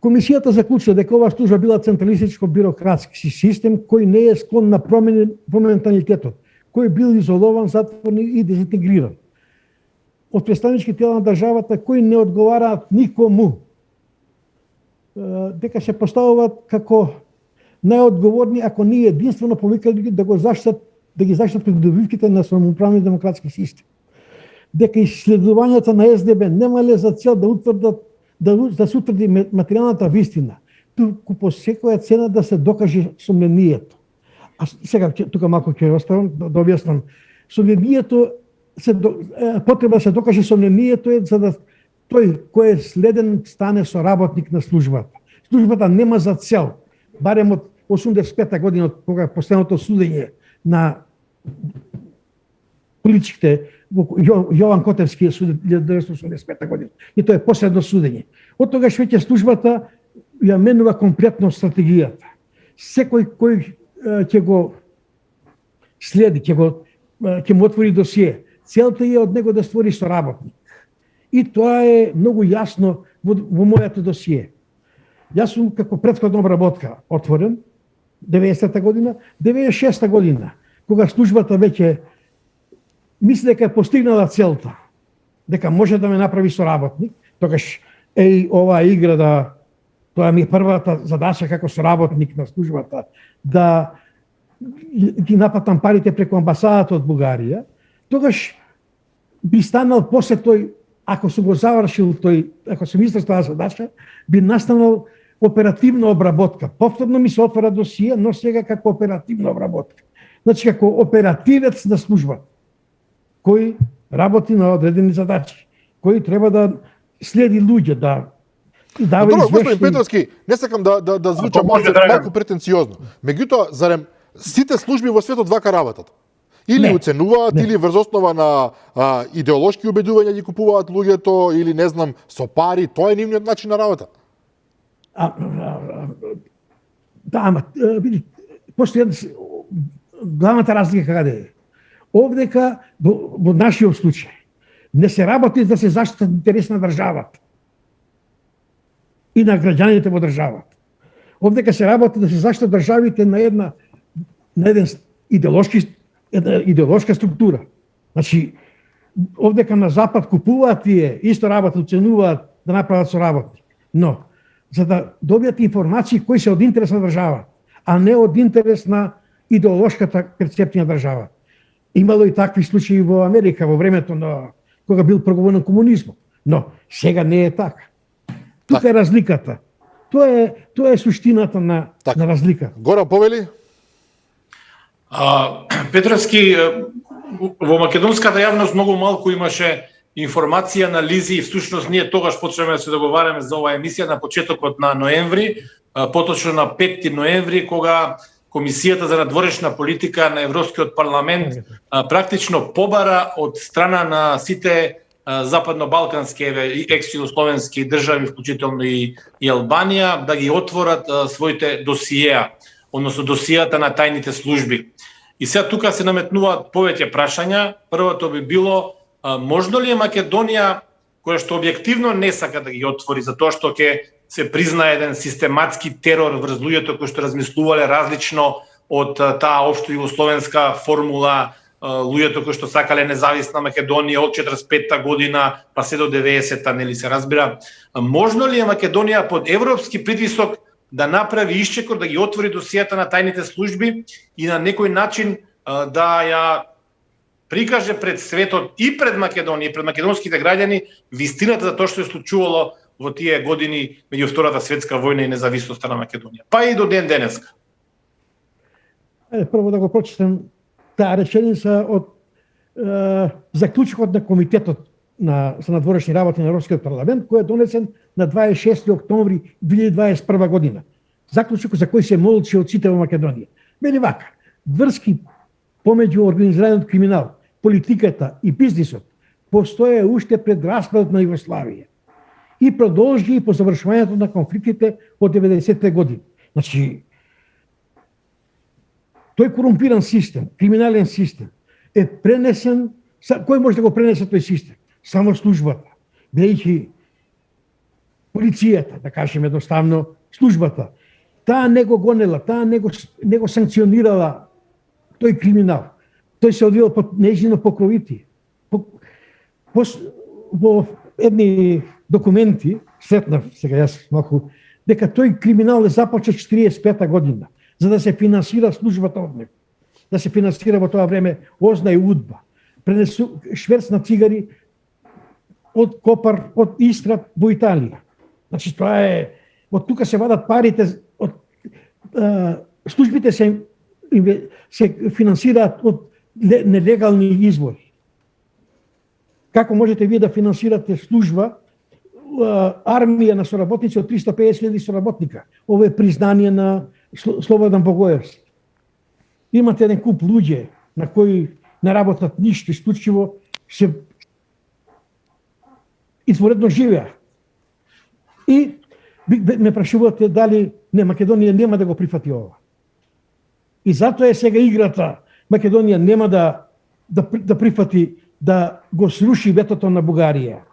Комисијата заклучува дека оваа служба била централистичко-бирократски систем кој не е склон на промени во менталитетот, кој бил изолован, затворен и дезинтегриран од представнички тела на државата кои не одговараат никому. Дека се поставуваат како најодговорни ако ние единствено повикали да ги заштитат пред добивките на самоуправни демократски систем. Дека исследувањата на СДБ немале за цел да утврдат да се утврди материјалната вистина, туку по секоја цена да се докаже сомнението. А сега тука малку ќе оставам да објаснам. Сомнението потреба да се докаже сомнението е за да тој кој е следен стане соработник на службата. Службата нема за цел, барем од 85-та година, од кога последното судење на политичките Јован Котевски е суден 1985 година. И тоа е последно судење. Од тогаш веќе службата ја менува комплетно стратегијата. Секој кој ќе го следи, ќе му отвори досие, целта е од него да створи соработник. И тоа е многу јасно во мојето досие. Јас сум како претходна обработка отворен 90-та година, 96-та година, кога службата веќе мисли дека е постигнала целта, дека може да ме направи соработник, тогаш оваа игра тоа ми е првата задача како соработник на службата, да ги напатам парите преку амбасадата од Бугарија, тогаш би станал после тој ако сум го завршил ако сум истрал таа задача, би настанал оперативна обработка. Повторно ми се отвара досие, но сега како оперативна обработка. Значи како оперативец на служба, кој работи на одредени задачи, кој треба да следи луѓе, да дава Добро, извештаи. господин Петровски, не сакам да звучам Ако може, малку претенциозно. Меѓутоа, зарем сите служби во светот вака работат? Или Не. оценуваат, Не. или врз основа на идеолошки убедувања ги купуваат луѓето, или не знам, со пари, тоа е нивниот начин на работа. Да, ама види, постои главната разлика каде е. Овдека во нашиот случај не се работи да се заштитат интерес на државата и на граѓаните во државата. Овдека се работи да се заштитат државите на една идеолошка структура. Значи, овдека на запад купуваат тие, исто работа оценуваат да направат соработни. Но, за да добијат информации кои се од интерес на држава, а не од интерес на идеолошката перцепција на држава. Имало и такви случаи во Америка во времето на кога бил проговорен комунизмот. Но сега не е така. Тука е разликата. Тоа е суштината на разлика. Горан повели? Петровски, во македонската јавност многу малку имаше информација, анализи и всушност ние тогаш почнеме да се договараме за оваа емисија на почетокот на ноември, поточно на 5 ноември, кога Комисијата за надворешна политика на Европскиот парламент практично побара од страна на сите западно-балкански и екс-југословенски држави, вклучително и Албанија, да ги отворат своите досиеа, односно досијата на тајните служби. И сега тука се наметнуваат повеќе прашања. Првото би било, можно ли е Македонија, која што објективно не сака да ги отвори, затоа што ќе се признае еден систематски терор врз луѓето кои што размислувале различно од таа општо југословенска формула, луѓето кои што сакале независна Македонија од 45-та година па се до 90-та, нели се разбира. Можно ли е Македонија под европски притисок да направи исчекор, да ги отвори досијата на тајните служби и на некој начин да ја прикаже пред светот и пред Македонија и пред македонските граѓани вистината за тоа што се случувало во тие години меѓу Втората светска војна и независноста на Македонија, па и до ден денеска? Прво да го прочитам таа реченица од заклучокот на Комитетот за надворешни работи на Европскиот парламент, кој е донесен на 26 октомври 2021 година. Заклучок за кој се молчи од сите во Македонија. Вели вака: врски помеѓу организираниот криминал, политиката и бизнисот постоje уште пред распадот на Југославија и продолжи и по завршувањето на конфликтите од 90-те години. Значи, тој корумпиран систем, криминален систем, е пренесен, кој може да го пренесе тој систем? Само службата. Бидејќи полицијата, да кажем едноставно, службата, таа не го гонела, таа не го санкционирала тој криминал. Тој се одвил под нејзино покровитие. Во едни документи, сретнав сега јас малку, дека тој криминал е започнат 45-та година, за да се финансира службата од него. Да се финансира во тоа време озна и удба. Шверц на цигари од Копар, од Истра во Италија. Значи тоа е, од тука се вадат парите, од службите се финансираат од нелегални извори. Како можете вие да финансирате служба, армија на соработници од 350.000 соработника? Ова е признание на Слободан Богоевски. Имате еден куп луѓе на кои не работат ништо, исклучиво се изворедно живеа. И ме прашувате дали Македонија нема да го прифати ова. И затоа е сега играта. Македонија нема да прифати да го сруши ветото на Бугарија.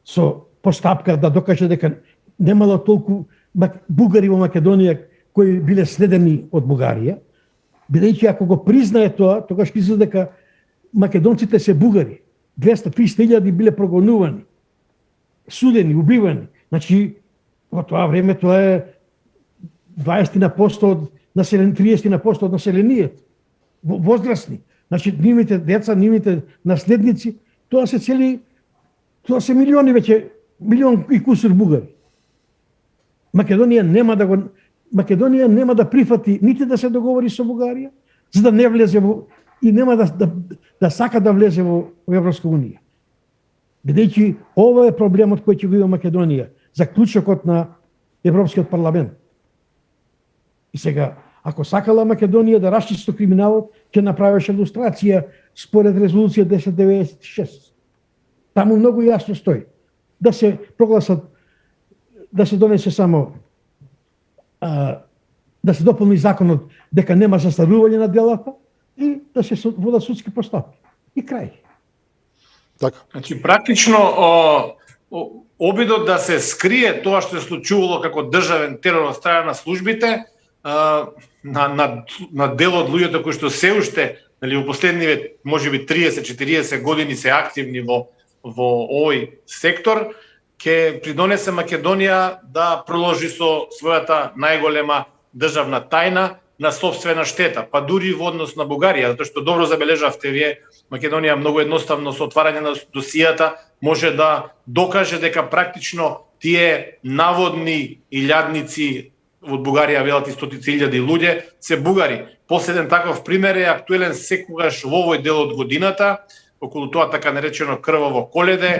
Со постапка да докаже дека немало толку бугари во Македонија кои биле следени од Бугарија, бидејќи ако го признае тоа, тогаш ќе изгледа дека македонците се бугари. 200-300 биле прогонувани, судени, убивани. Значи, во тоа време тоа е 20% од населението, 30% од населението. Возрастни. Значи, нивните деца, нивните наследници, тоа се цели Тоа се милиони веќе, милион и кусур бугари. Македонија нема да прифати нити да се договори со Бугарија, за да не влезе во и нема да сака да влезе во Европска унија. Бидејќи ова е проблемот кој ќе го има Македонија, заклучокот на Европскиот парламент. И сега, ако сакала Македонија да расчисти со криминалот, ќе направеше илустрација според резолуција 1096. Таму многу јасно стои да се прогласат, да се донесе само да се дополни законот дека нема застарување на делата и да се водат судски постапки. И крај. Така. Значи, практично обидот да се скрие тоа што се случувало како државен терор од страна на службите, на дел од луѓето кои што се уште, нели, во последниве можеби 30-40 години се активни во овој сектор, ќе придонесе Македонија да проложи со својата најголема државна тајна на сопствена штета, па дури во однос на Бугарија, затоа што добро забележавте вие, Македонија многу едноставно со отварање на досијата може да докаже дека практично тие наводни илјадници од Бугарија, велат и стотици илјади луѓе, се бугари. Последен таков пример е актуелен секогаш во овој дел од годината, околу тоа така наречено крваво коледе,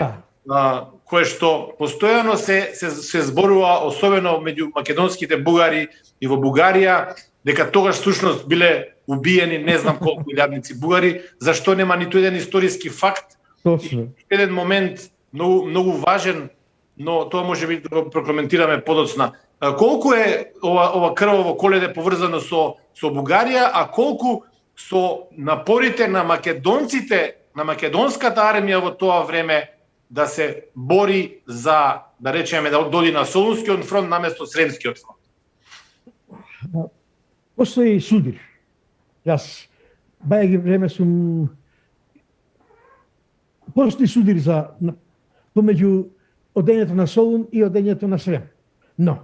кое што постојано се зборува, особено меѓу македонските бугари и во Бугарија, дека тогаш всушност биле убиени не знам колку илјадници бугари, зашто нема ниту еден историски факт. Точно. Еден момент многу важен, но тоа може би да го прокоментираме подоцна. Колку е ова крваво коледе поврзано со Бугарија, а колку со напорите на македонците, на македонската армија во тоа време да се бори за, да речеме, да доди на Солунскиот фронт наместо Сремскиот фронт? Постои судир. Јас бајаги време сум постои судир за помеѓу одењето на Солун и одењето на Срем. Но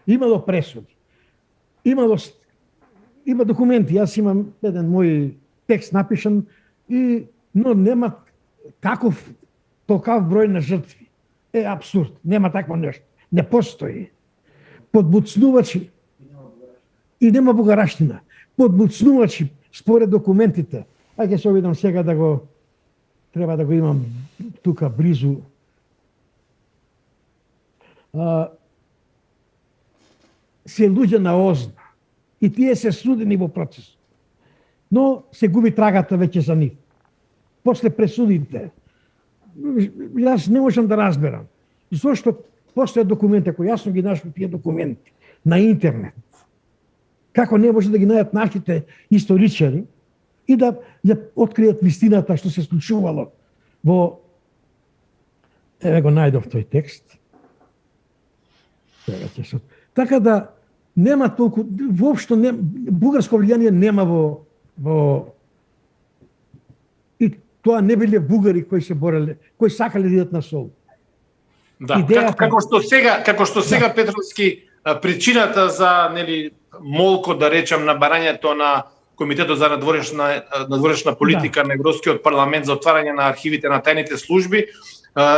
имало пресуди. Има документи, јас имам еден мој текст напишан но нема толкав број на жртви. Е апсурд, нема такво нешто. Не постои. Подбуцнувачи и нема бугараштина. Подбуцнувачи според документите. Ајде се обидам сега треба да го имам тука близу. Се луѓе на озна и тие се судени во процес. Но се губи трагата веќе за нив. После пресудите, јас не можам да разберам. Зошто постојат документи, ако јасно ги нашли тие документи на интернет, како не може да ги најдат нашите историчари и да откријат вистината што се случувало во... Еве го најдов тој текст. Така да нема толку, воопшто бугарско влијание нема во и тоа не биле бугари кои се бореле, кои сакале да идат на Сол. Да, како што сега Петровски, причината за молко, да речам, на барањето на Комитетот за надворешна политика на Европскиот парламент за отварање на архивите на тајните служби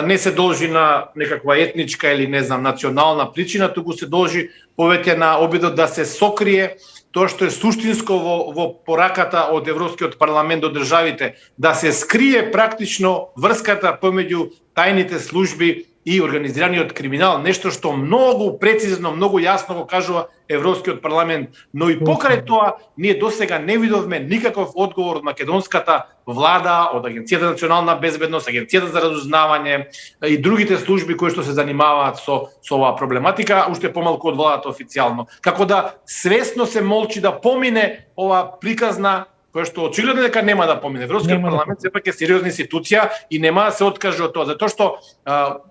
не се должи на некаква етничка или не знам национална причина, туку се должи повеќе на обидот да се сокрие тоа што е суштинско во пораката од Европскиот парламент до државите, да се скрие практично врската помеѓу тајните служби и организираниот криминал, нешто што многу прецизно, многу јасно го кажува Европскиот парламент, но и покрај тоа ние досега не видовме никаков одговор од македонската влада, од Агенцијата за национална безбедност, Агенцијата за разузнавање и другите служби кои што се занимаваат со оваа проблематика, уште помалку од владата официјално. Како да свесно се молчи да помине ова приказна која што очигледно дека нема да помине. Европскиот парламент сепак е сериозна институција и нема да се откаже од тоа, затоа што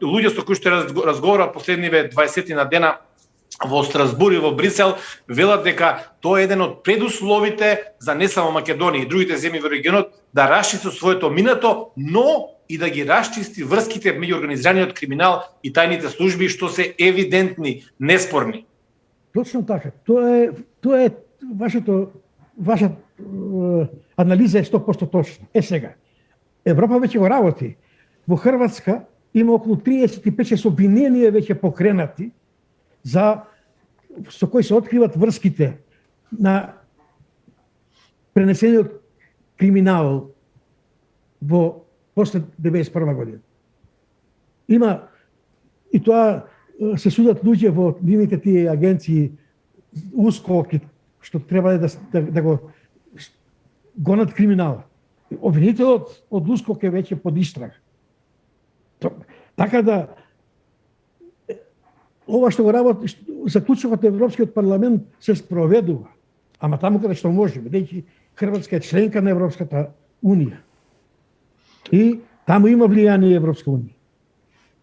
луѓе со кои што разговара последниве 20 на дена во Страсбур и во Брисел велат дека тоа е еден од предусловите за не само Македонија и другите земји во регионот да расчисти своето минато, но и да ги расчисти врските меѓу организираниот криминал и тајните служби што се евидентни, неспорни. Точно така. Тоа е ваша анализа е 100% точна. Сега, Европа веќе го работи. Во Хрватска има околу 35 обвинения веќе покренати со кои се откриват врските на пренесениот криминал во после 91 година. Има и тоа се судат луѓе во нивните тие агенции УСКОК што треба да го гонат криминал. Обвинителот од УСКОК е веќе под истрага. Така да ова што го работи заклучокот на Европскиот парламент се спроведува, ама таму каде што може, бидејќи Хрватска е членка на Европската унија. И таму има влијание Европска унија.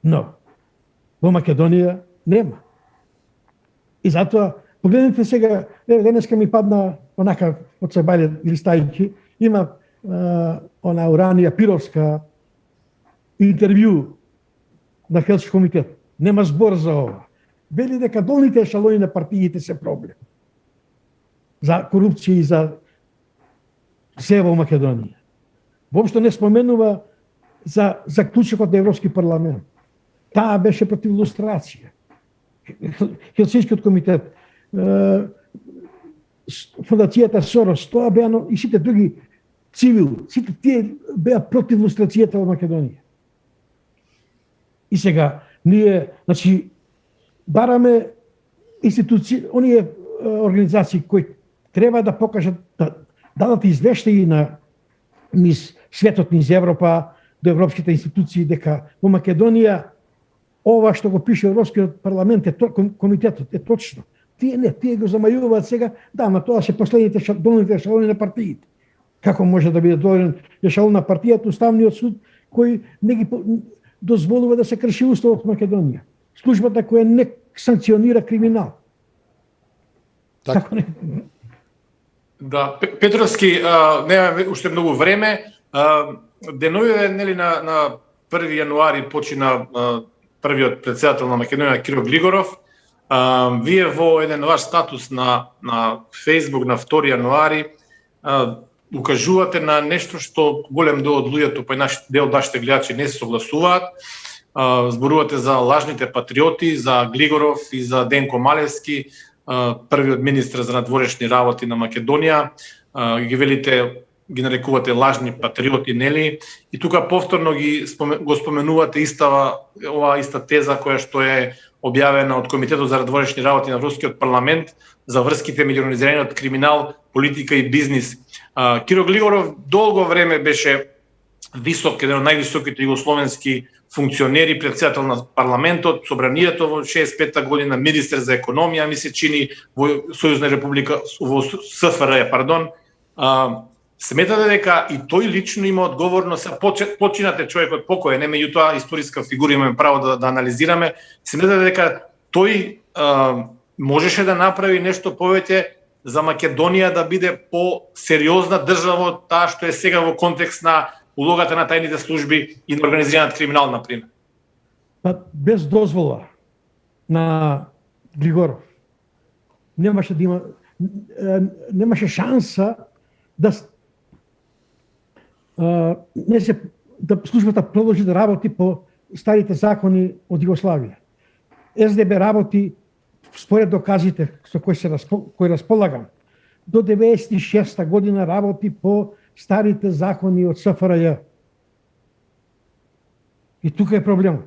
Но во Македонија нема. И затоа погледнете сега, денеска ми падна онака од Сабајле листајќи, има она Уранија Пировска интервју на Хелсински комитет. Нема збор за ова. Вели дека долните ешалони на партиите се проблем. За корупција и за се во Македонија. Воопшто не споменува за заклучокот на Европски парламент. Таа беше против лустрација. Хелсинскиот комитет, фондацијата Сорос, тоа беа и сите други цивил, сите тие беа против лустрацијата во Македонија. И сега ние, значи, бараме институции, оние организации кои треба да покажат, да дадат извештаи на низ светот, низ Европа, до европските институции, дека во Македонија ова што го пише Европскиот парламент, комитетот, е точно. Тие го замајуваат сега, да, но тоа се последните долните ешалони на партиите. Како може да биде долен ешалон на партијата, Уставниот суд, кој не ги дозволува да се крши уставот во Македонија. Службата која не санкционира криминал. Така. Да, Петровски, немаме уште многу време. Деновиве, нели, на 1 јануари почина првиот председател на Македонија Киро Глигоров. Вие во еден ваш статус на Facebook на 2 јануари укажувате на нешто што голем дел од луѓето, па и дел од нашите гледачи не се согласуваат. Зборувате за лажните патриоти, за Глигоров и за Денко Малевски, првиот министр за надворешни работи на Македонија. Ги велите, ги нарекувате лажни патриоти, нели? И тука повторно го споменувате оваа иста теза која што е објавена од Комитетот за надворешни работи на Рускиот парламент за врските меѓу организираниот криминал, политика и бизнис. Киро Глигоров долго време беше еден од највисоките југословенски функционери, председател на парламентот, собранието во 65-та година, министер за економија, ми се чини, во Сојузна република, во СФР, пардон. Сметате дека и тој лично има одговорност, починате човекот покој, не меѓутоа историска фигура, имаме право да анализираме. Сметате дека тој можеше да направи нешто повеќе за Македонија да биде по-сериозна држава од таа што е сега во контекст на улогата на тајните служби и на организираниот криминал, например? Без дозвола на Глигоров немаше да има, немаше шанса да службата продолжи да работи по старите закони од Југославија. СДБ работи според доказите со кои располагам. До 96-та година работи по старите закони од СФРЈ. И тука е проблем.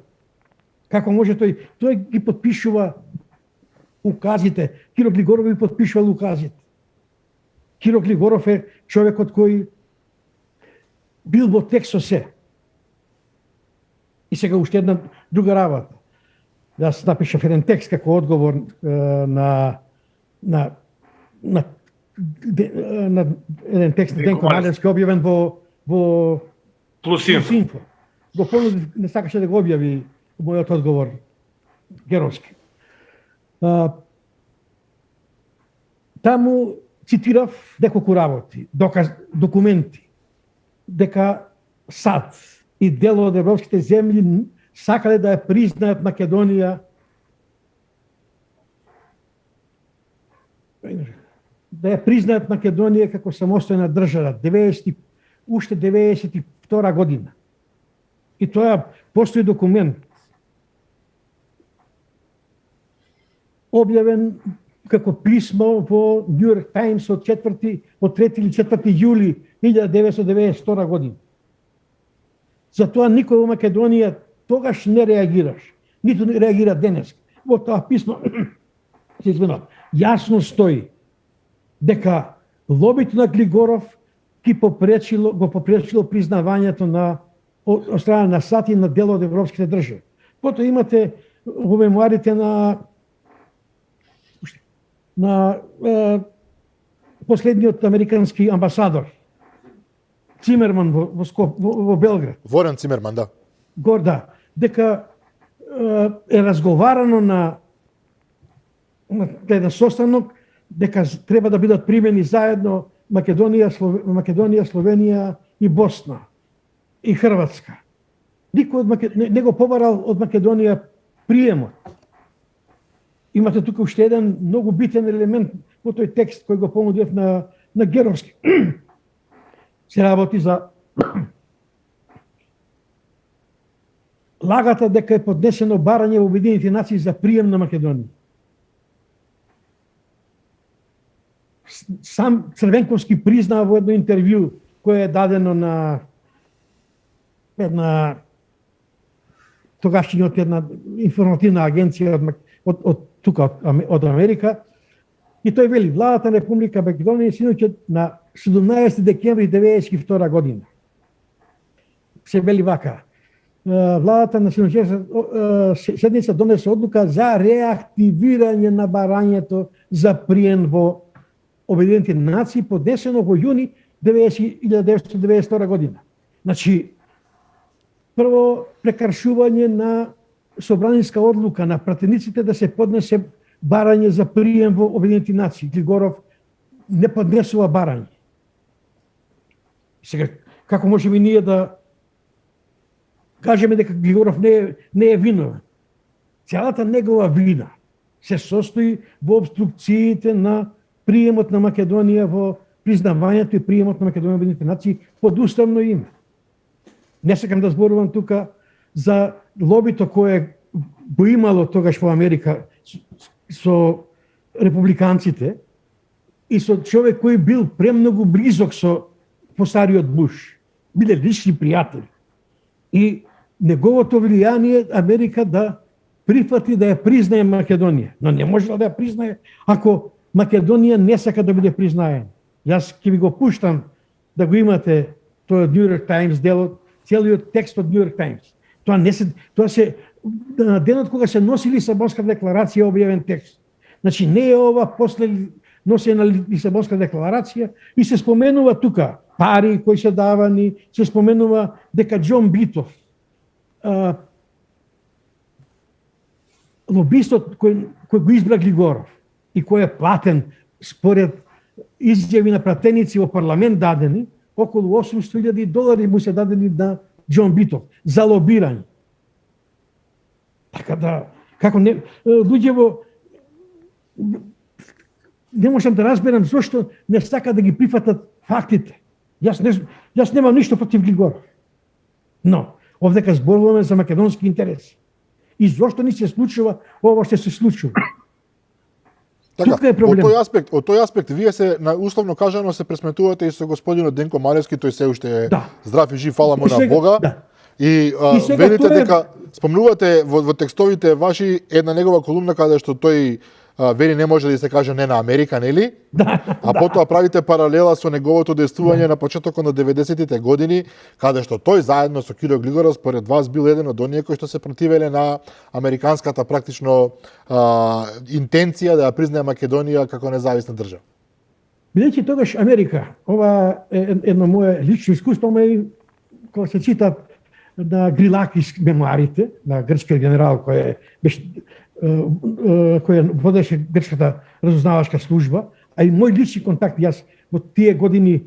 Како може тој? Тој ги подпишува указите. Киро Глигоров ги подпишува указите. Киро Глигоров е човекот кој бил во текст со се. И сега уште една друга работа. Јас напишав еден текст како одговор на еден текст на Денко Малевски објавен во Плюсинфо. Го понудив, не сакаше да го објави мојот одговор геројски. Таму цитирав неколку работи, документи, дека САД и дел од европските земји сакале да ја признаат Македонија, како самостојна држава, уште 92 година. И тоа постои документ објавен како писмо во Нью Йорк Таймс од 3 или 4 јули 1992 година. Затоа никој во Македонија тогаш не реагираш, ниту не реагира денес. Во тоа писмо, се извинувам, јасно стои дека лобито на Глигоров го попречило признавањето на од страна на САД и на дел од европските држави. Потоа имате во мемуарите на последниот американски амбасадор Цимерман во Белград. Ворен Цимерман, да. Горда, дека е разговарано на еден состанок дека треба да бидат примени заедно Македонија, Словенија и Босна и Хрватска. Никој не го побарал од Македонија приемот. Имате тука уште еден многу битен елемент во тој текст кој го понудив на Геровски. Се работи за лагата дека е поднесено барање во Обединените нации за прием на Македонија. Сам Црвенковски признава во едно интервју кое е дадено на една тогашниот една информативна агенција од Америка, и тој вели владата на Република Македонија синоќ на 17 декември 1992 година. Се вели вака: владата на седница донесе одлука за реактивирање на барањето за прием во Обединените нации, поднесено во јуни 1992 година. Значи, прво прекршување на собранинска одлука на пратениците да се поднесе барање за прием во Обединените нации. Глигоров не поднесува барање. Сега, како можеме ние да кажеме дека Глигоров не е виновен? Цялата негова вина се состои во обструкциите на приемот на Македонија во признавањето и приемот на Македонија во Обединените нации под уставно име. Не сакам да зборувам тука за лобито кое го имало тогаш во Америка со републиканците и со човек кој бил премногу близок со постариот Буш. Биле лични пријатели. И неговото влијание Америка да прифати да ја признае Македонија. Но не може да ја признае ако Македонија не сака да биде признаена. Јас ќе ви го пуштам да го имате тој Нью Йорк Таймс делот, целиот текст од Нью Йорк Таймс. Тоа се на денот кога се носи Лисабонска декларација објавен текст. Значи не е ова после носење на Лисабонска декларација и се споменува тука пари кои се давани, се споменува дека Џон Битов, лобистот кој го избра Глигоров и кој е платен според изјави на пратеници во парламент дадени, околу $800,000 му се дадени на Џон Битов за лобирање. Така да, како не, луѓе не можам да разберам зошто не сака да ги прифатат фактите. Јас немам ништо против Глигоров. Но, овдека зборуваме за македонски интереси. И зошто ни се случува ова што се случува? Така, тука е проблем. Од тој аспект вие се условно кажано се пресметувате и со господинот Денко Малевски, тој се уште е здрав и жив, фала му на Бога. Да. И велите дека спомнувате во текстовите ваши една негова колумна каде што тој вели не може да се каже не на Америка, нели? А потоа правите паралела со неговото действување на почетокот на 90-тите години, каде што тој заедно со Киро Глигоров според вас бил еден од оние кои што се противеле на американската практично интенција да ја признае Македонија како независна држава. Бидејќи тогаш Америка, ова е едно мое лично искуство, кога се читат на Грилакис мемуарите на грчкиот генерал кој водеше грчката разузнавачка служба, а и мој лични контакт, јас во тие години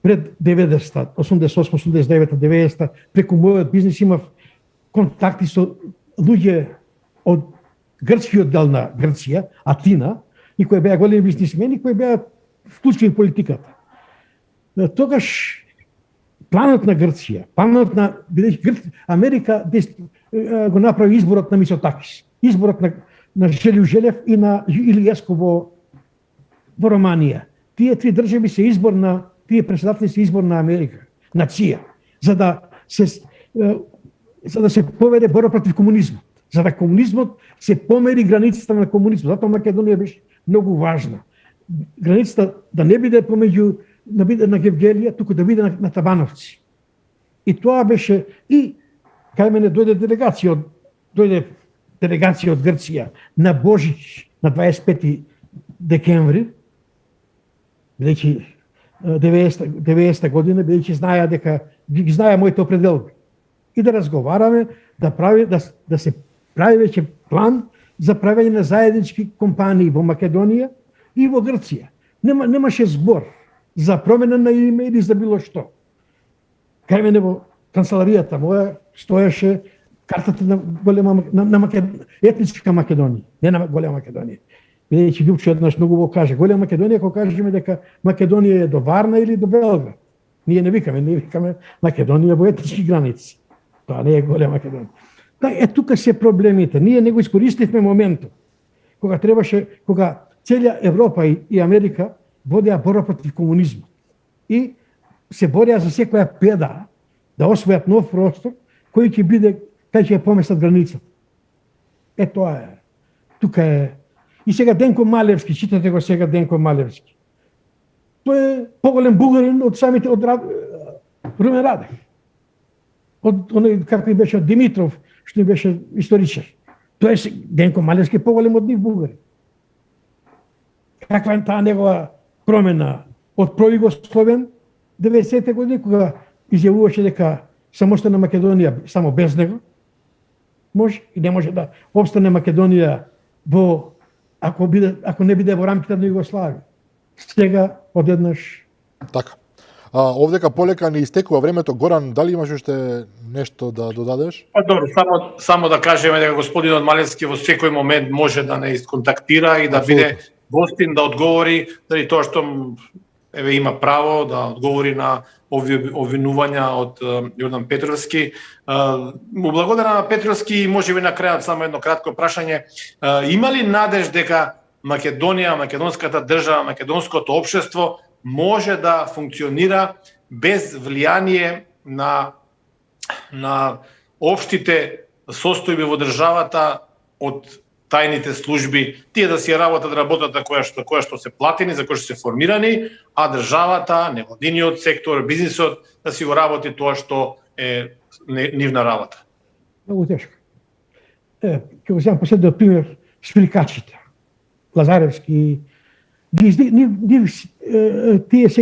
пред 90-та, 88, 89, 90, преку мојот бизнис имав контакти со луѓе од грчкиот дел на Грција, Атина, и кои беа големи бизнисмени, кои беа вклучени в политиката. Тогаш планот на Грција, планот на Америка го направи изборот на Мицотакис, изборот на Желју Желев и на Илијеско во Романија. Тие три држави се избор на тие председатели се избор на Америка, на ЦИА, за да се поведе борба против комунизмот, за да комунизмот се помери границата на комунизмот. Затоа Македонија беше многу важна. Границата да не биде помеѓу на Гевгелија, туку да биде на Табановци. И тоа беше и кај мене дојде делегација од Грција на Божич на 25 декември, бидејќи 90 година, бидејќи знаја дека ги знаја моите определби. И да разговараме, да се прави веќе план за правење на заеднички компании во Македонија и во Грција. Немаше збор за промена на име или за било што. Кај мене во канцеларијата моја стоеше картата на голема етничка Македонија, не на голема Македонија. Бидејќи Љупчо еднаш многу го каже, голема Македонија кога кажеме дека Македонија е до Варна или до Белград. Ние викаме Македонија во етнички граници. Тоа не е голема Македонија. Тука се проблемите. Ние не го искористивме моментот кога целја Европа и Америка водеа борба против комунизмот и се бореа за секоја педа да освојат нов простор кој ќе биде кај ќе поместат границата. Тоа е. Тука е. И сега Денко Малевски, читате го сега Денко Малевски. Тој е поголем бугарин од самите Румен Радев. Од оној како и беше од Димитров, што ни беше историчар. Тој е Денко Малевски поголем од нив бугари. Каква е таа негова промена од пројугословен 90-те години, кога изјавуваше дека самостојна Македонија само без него може и не може да обстане Македонија ако не биде во рамките на Југославија. Сега одеднаш. Така. Овдека полека ни истекува времето. Горан, дали имаш уште нешто да додадеш? Добро, само да кажеме дека господинот Малевски во секој момент може да не исконтактира и да биде гостин, да одговори, дали тоа што има право да одговори на обвинувања од Јордан Петровски. Му благодарам на Петровски и можеби на крајот само едно кратко прашање. Има ли надеж дека Македонија, македонската држава, македонското општество може да функционира без влијание на општите состојби во државата од тајните служби, тие да си работат работата која што се платени, за која што се формирани, а државата, невладиниот сектор, бизнисот да си го работи тоа што е нивна работа. Многу тешко. Ќе го земам последниот пример, шпиликачите. Лазаревски, тие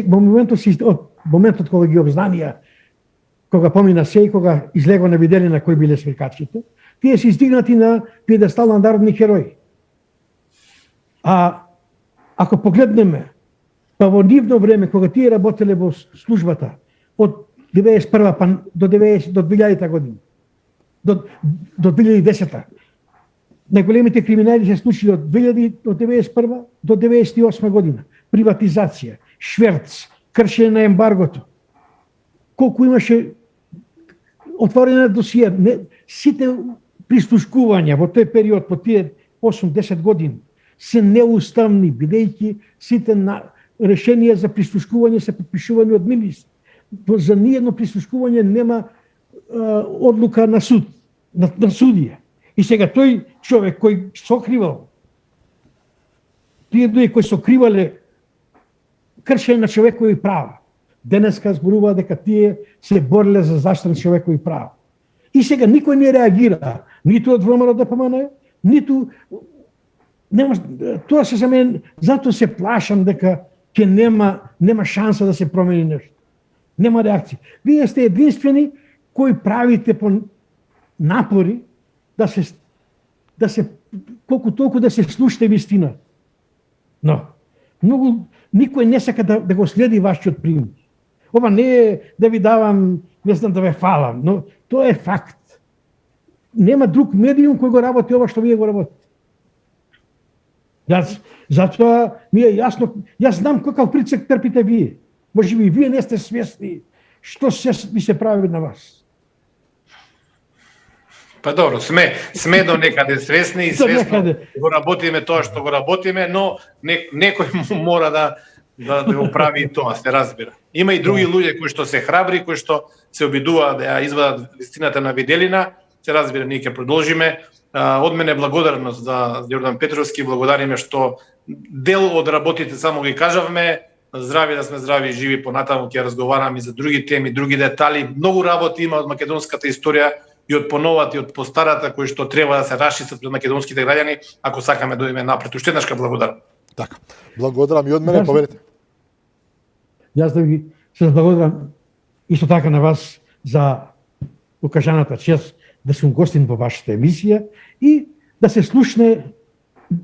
во моментот кога ги обзнанија, кога помина се и кога излегува на виделина кои биле шпиликачите, тие се издигнати на пиедестал на народни херои. Ако погледнеме, па во нивно време, кога тие работеле во службата, од 1991 до 2000 година, до 2010 најголемите криминали се случили од 1991 до 1998 година. Приватизација, шверц, кршење на ембаргото. Колку имаше отворена досија, сите прислушкувања во тој период, по тие 8-10 години, се неуставни, бидејќи сите решенија за прислушкување се подпишувани од министри. За ниедно прислушкување нема одлука на суд, на судија. И сега тој човек кој сокривал, тие луѓе кои сокривале кршење на човекови права, денеска зборува дека тие се бореле за заштита на човекови права. И сега никој не реагира, ниту од ВМРО ДПМН, ниту тоа се за мен, затоа се плашам дека ќе нема шанса да се промени нешто. Нема реакција. Вие сте единствени кои правите по напори да се колку толку да се слушате вистина. Но никој не сака да го следи вашиот пример. Ова не е да ви давам, не знам да ве фалам, но тоа е факт. Нема друг медиум кој го работи ова што вие го работите. Затоа ми е јасно, јас знам какав притисак трпите вие. Може би вие не сте свесни што се ви се прави на вас? Па добро, сме до некаде свесни и До свесно некаде. го работиме тоа што го работиме, но некој мора да го прави и тоа, се разбира. Има и други луѓе кои што се храбри, кои што се обидуваат да ја извадат вистината на виделина, се разбира, ние ќе продолжиме. Од мене благодарност за Јордан Петровски, благодариме што дел од работите само ги кажавме, здрави да сме здрави и живи понатаму, ќе разговараме и за други теми, други детали. Многу работи има од македонската историја и од поновата и од постарата кои што треба да се расчистат пред македонските граѓани, ако сакаме да идеме напред. Уште еднаш благодарам. Така. Благодарам и од мене, поверите. Јас да ви се благодарам исто така на вас за укажаната чест да сум гостин во вашата емисија и да се слушне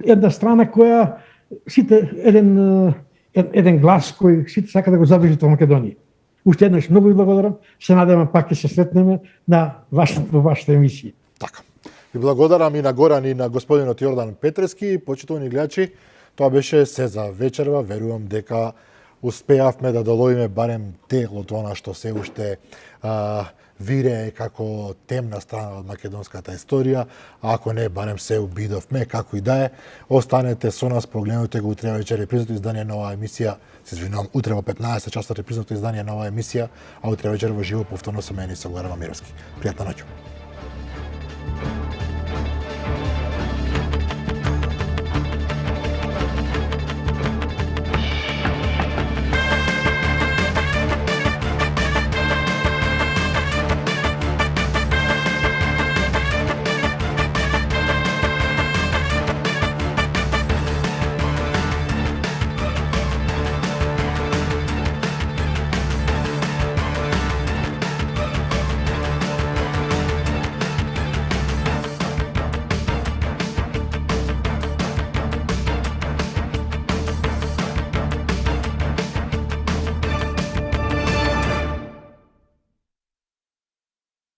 една страна која сите еден глас кој сите сака да го задржи во Македонија. Уште еднаш многу ви благодарам, се надевам пак ќе се сретнеме во вашата емисија. Така. И благодарам и на Горан и на господинот Јордан Петровски, почитувани гледачи. Тоа беше се за вечерва, верувам дека успеавме да доловиме барем дел од она што се уште вирее како темна страна од македонската историја, а ако не, барем се обидовме, како и да е. Останете со нас, погледнете го утре вечер репризното издание на оваа емисија, се извинувам, утре во 15 часа репризното издание на оваа емисија, а утре вечер во живо повторно со мене и со Горан Мировски. Пријатна ноќ.